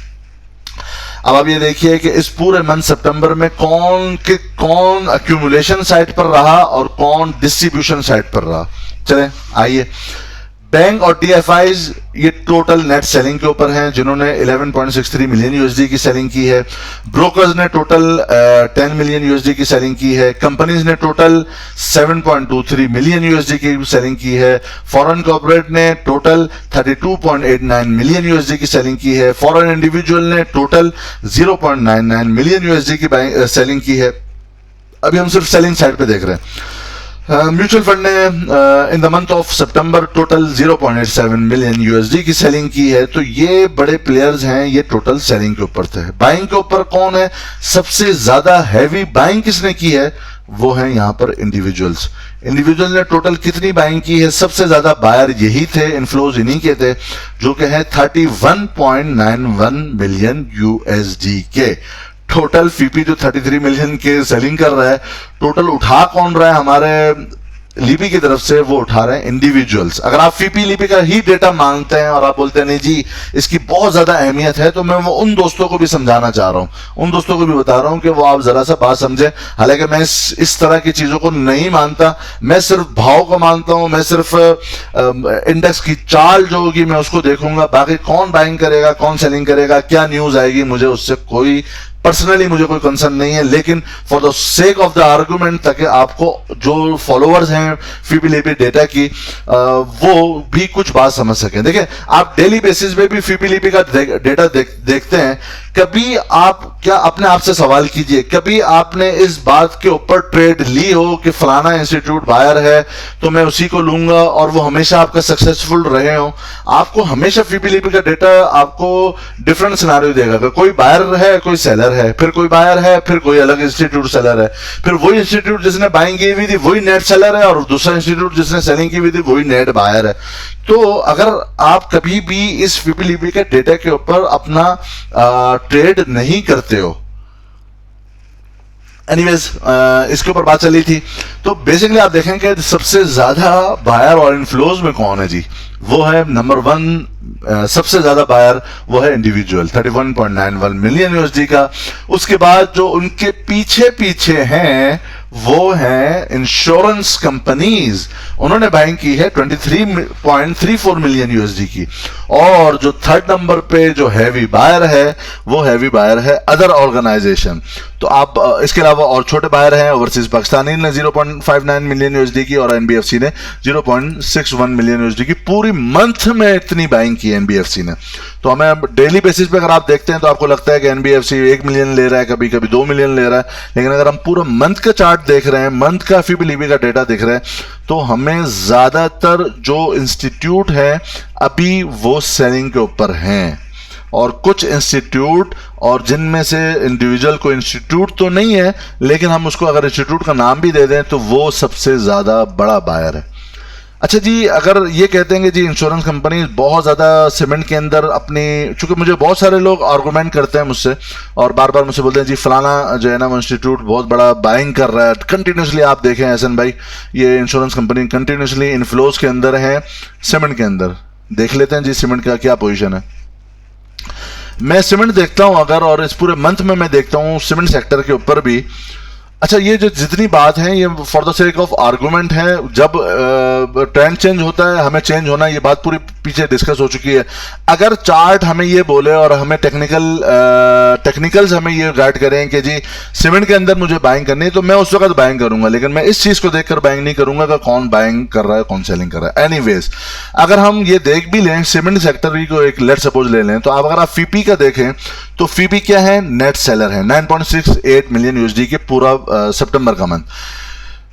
अब आप ये देखिए कि इस पूरे मंथ सितंबर में कौन एक्यूमुलेशन साइट पर रहा और कौन डिस्ट्रीब्यूशन साइट पर रहा। चलें आइए, बैंक और डीएफआईज ये टोटल नेट सेलिंग के ऊपर हैं, जिन्होंने 11.63 मिलियन यूएसडी की सेलिंग की है। ब्रोकर्स ने टोटल 10 मिलियन यूएसडी की सेलिंग की है। कंपनीज ने टोटल 7.23 मिलियन यूएसडी की सेलिंग की है। फॉरेन कॉर्पोरेट ने टोटल 32.89 मिलियन यूएसडी की सेलिंग की है। फॉरेन इंडिविजुअल ने टोटल 0.99 मिलियन यूएसडी की सेलिंग की है। अभी हम सिर्फ सेलिंग साइड पे देख रहे हैं। म्यूचुअल फंड ने in the month of September total 0.87 million USD की सेलिंग की है। तो ये बड़े प्लेयर्स हैं, ये टोटल सेलिंग के ऊपर थे। बाइंग के ऊपर कौन है? सबसे ज्यादा हैवी बाइंग किसने की है? वो है यहां पर इंडिविजुअल्स। इंडिविजुअल ने टोटल कितनी बाइंग की है? सबसे ज्यादा बायर यही थे, इनफ्लोज इन्हीं के थे, जो कि है 31.91 मिलियन यूएसडी के। टोटल फीपी जो 33 मिलियन के सेलिंग कर रहा है, टोटल उठा कौन रहा है हमारे लीपी की तरफ से? वो उठा रहे हैं इंडिविजुअल्स। अगर आप फीपी लीपी का ही डेटा मांगते हैं और आप बोलते हैं नहीं जी इसकी बहुत ज्यादा अहमियत है, तो मैं वो उन दोस्तों को भी समझाना चाह रहा हूं, उन दोस्तों को भी बता रहा हूं कि वो आप जरा सा बात समझें। हालांकि मैं इस तरह की चीजों को नहीं मानता, मैं सिर्फ भाव को मानता हूं, मैं सिर्फ इंडेक्स की चाल जो होगी मैं उसको देखूंगा। बाकी कौन बाइंग करेगा, कौन सेलिंग करेगा, क्या न्यूज आएगी, मुझे उससे कोई पर्सनली मुझे कोई कंसर्न नहीं है। लेकिन for the sake of the argument, ताकि आपको जो फॉलोअर्स हैं फीपीलीपी डेटा की वो भी कुछ बात समझ सकें। देखिए, आप डेली बेसिस पे भी फीपीलीपी का डेटा देखते हैं। कभी आप क्या अपने आप से सवाल कीजिए, कभी आपने इस बात के ऊपर ट्रेड ली हो कि फलाना इंस्टीट्यूट बायर है तो मैं उसी को लूंगा, और वो हमेशा आपका सक्सेसफुल रहे हो? आपको हमेशा फीपीलीपी का डेटा आपको डिफरेंट सिनेरियो देगा। कोई बायर है, कोई सेलर है, फिर कोई बायर है, फिर कोई अलग इंस्टीट्यूट सेलर है, फिर वही इंस्टीट्यूट जिसने बाइंग की हुई थी वही नेट सेलर है, और दूसरा इंस्टीट्यूट जिसने सेलिंग की हुई थी वही नेट बायर है। तो अगर आप कभी भी इस फीपीलीपी के डेटा के ऊपर अपना ट्रेड नहीं करते हो, एनीवेज इसके ऊपर बात चली थी, तो बेसिकली आप देखें कि सबसे ज्यादा बायर और इनफ्लोज में कौन है जी? वो है नंबर 1, सबसे ज्यादा बायर वो है इंडिविजुअल 31.91 मिलियन यूएसडी का। उसके बाद जो उनके पीछे पीछे हैं वो है इंश्योरेंस कंपनीज, उन्होंने बाइंग की है 23.34 मिलियन यूएसडी की। और जो थर्ड नंबर पे जो हैवी बायर है वो हैवी बायर है अदर ऑर्गेनाइजेशन। तो आप इसके अलावा और छोटे बायर हैं, ओवरसीज पाकिस्तानी ने 0.59 मिलियन यूएसडी की, और एनबीएफसी ने 0.61 मिलियन यूएसडी की। पूरी मंथ में इतनी बाइंग की एनबीएफसी ने। तो हमें डेली बेसिस पे अगर आप देखते हैं तो आपको लगता है कि एनबीएफसी 1 मिलियन ले रहा है, कभी कभी 2 मिलियन ले रहा है, लेकिन अगर हम पूरा मंथ का चार्ट देख रहे हैं, मंथ का फीपीलीपी का डेटा देख रहे हैं, तो हमें ज्यादातर जो इंस्टीट्यूट है अभी वो सेलिंग के ऊपर हैं, और कुछ इंस्टीट्यूट, और जिनमें से इंडिविजुअल कोई इंस्टीट्यूट तो नहीं है, लेकिन हम उसको अगर इंस्टीट्यूट का नाम भी दे दें तो वो सबसे ज्यादा बड़ा बायर है। अच्छा जी, अगर ये कहते हैं कि जी इंश्योरेंस कंपनी बहुत ज़्यादा सीमेंट के अंदर अपनी, चूंकि मुझे बहुत सारे लोग आर्गूमेंट करते हैं मुझसे और बार बार मुझसे बोलते हैं जी फलाना जो है ना वो इंस्टीट्यूट बहुत बड़ा बाइंग कर रहा है कंटिन्यूसली। आप देखें एहसन भाई, ये इंश्योरेंस कंपनी कंटिन्यूसली इनफ्लोज के अंदर है सीमेंट के अंदर। देख लेते हैं जी सीमेंट का क्या पोजीशन है। मैं सीमेंट देखता हूं अगर, और इस पूरे मंथ में मैं देखता हूं सीमेंट सेक्टर के ऊपर भी। अच्छा, ये जो जितनी बात है ये for the sake of argument है। जब ट्रेंड चेंज होता है हमें चेंज होना, ये बात पूरी पीछे डिस्कस हो चुकी है। अगर चार्ट हमें ये बोले और हमें टेक्निकल्स हमें ये गाइड करें कि जी सीमेंट के अंदर मुझे बाइंग करनी है, तो मैं उस वक्त बाइंग करूंगा, लेकिन मैं इस चीज को देखकर बाइंग नहीं करूंगा कि कौन बाइंग कर रहा है कौन सेलिंग कर रहा है। एनीवेज, अगर हम ये देख भी लें सीमेंट सेक्टर को एक लेट सपोज ले लें, तो आप अगर आप फीपी का देखें तो फीपी क्या है? नेट सेलर है 9.68 मिलियन यूएसडी के पूरा सितंबर का मंथ।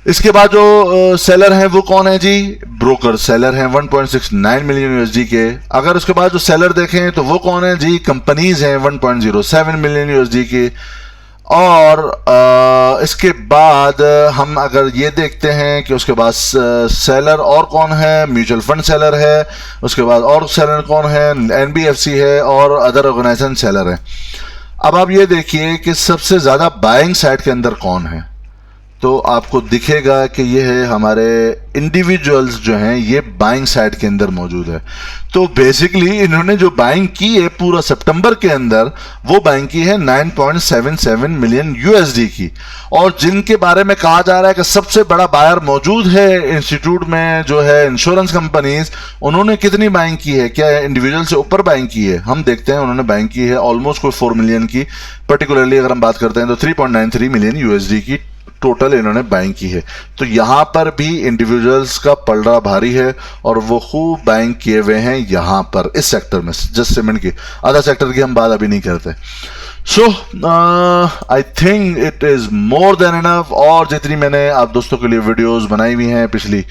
इसके बाद जो सेलर हैं वो कौन है जी? ब्रोकर सेलर हैं 1.69 मिलियन यूएसडी के। अगर उसके बाद जो सेलर देखें तो वो कौन है जी? कंपनीज हैं 1.07 मिलियन यूएसडी की। और इसके बाद हम अगर ये देखते हैं कि उसके बाद सेलर और कौन है, म्यूचुअल फंड सेलर है, उसके बाद और सेलर कौन है, एनबीएफसी है और अदर ऑर्गेनाइजेशन सेलर है। अब आप ये देखिए कि सबसे ज़्यादा बाइंग साइड के अंदर कौन है, तो आपको दिखेगा कि ये है हमारे इंडिविजुअल्स जो हैं, ये बाइंग साइड के अंदर मौजूद है। तो बेसिकली इन्होंने जो बाइंग की है पूरा सितंबर के अंदर, वो बाइंग की है 9.77 मिलियन यूएसडी की। और जिनके बारे में कहा जा रहा है कि सबसे बड़ा बायर मौजूद है इंस्टीट्यूट में जो है इंश्योरेंस कंपनीज, उन्होंने कितनी बाइंग की है, क्या इंडिविजुअल से ऊपर बाइंग की है? हम देखते हैं उन्होंने बाइंग की है ऑलमोस्ट कोई 4 मिलियन की। पर्टिकुलरली अगर हम बात करते हैं तो 3.93 मिलियन यूएसडी की टोटल इन्होंने बाइंग की है। तो यहां पर भी इंडिविजुअल्स का पलड़ा भारी है और वो खूब बाइंग किए हुए हैं यहां पर इस सेक्टर में, जस्ट सीमेंट की। अदर सेक्टर की हम बात अभी नहीं करते। So I think it is more than enough. और जितनी मैंने आप दोस्तों के लिए वीडियोस बनाई हुई हैं पिछली,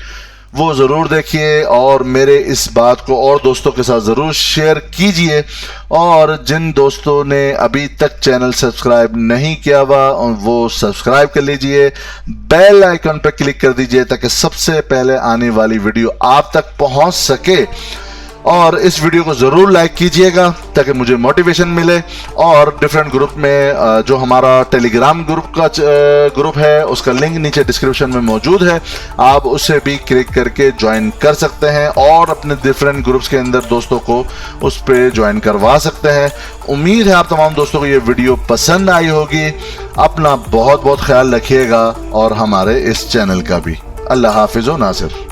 वो ज़रूर देखिए और मेरे इस बात को और दोस्तों के साथ ज़रूर शेयर कीजिए। और जिन दोस्तों ने अभी तक चैनल सब्सक्राइब नहीं किया हुआ वो सब्सक्राइब कर लीजिए, बेल आइकन पर क्लिक कर दीजिए ताकि सबसे पहले आने वाली वीडियो आप तक पहुंच सके। और इस वीडियो को ज़रूर लाइक कीजिएगा ताकि मुझे मोटिवेशन मिले। और डिफरेंट ग्रुप में जो हमारा टेलीग्राम ग्रुप है उसका लिंक नीचे डिस्क्रिप्शन में मौजूद है, आप उसे भी क्लिक करके ज्वाइन कर सकते हैं और अपने डिफरेंट ग्रुप्स के अंदर दोस्तों को उस पर ज्वाइन करवा सकते हैं। उम्मीद है आप तमाम दोस्तों को ये वीडियो पसंद आई होगी। अपना बहुत बहुत ख्याल रखिएगा और हमारे इस चैनल का भी। अल्लाह हाफिज़ व नासिर।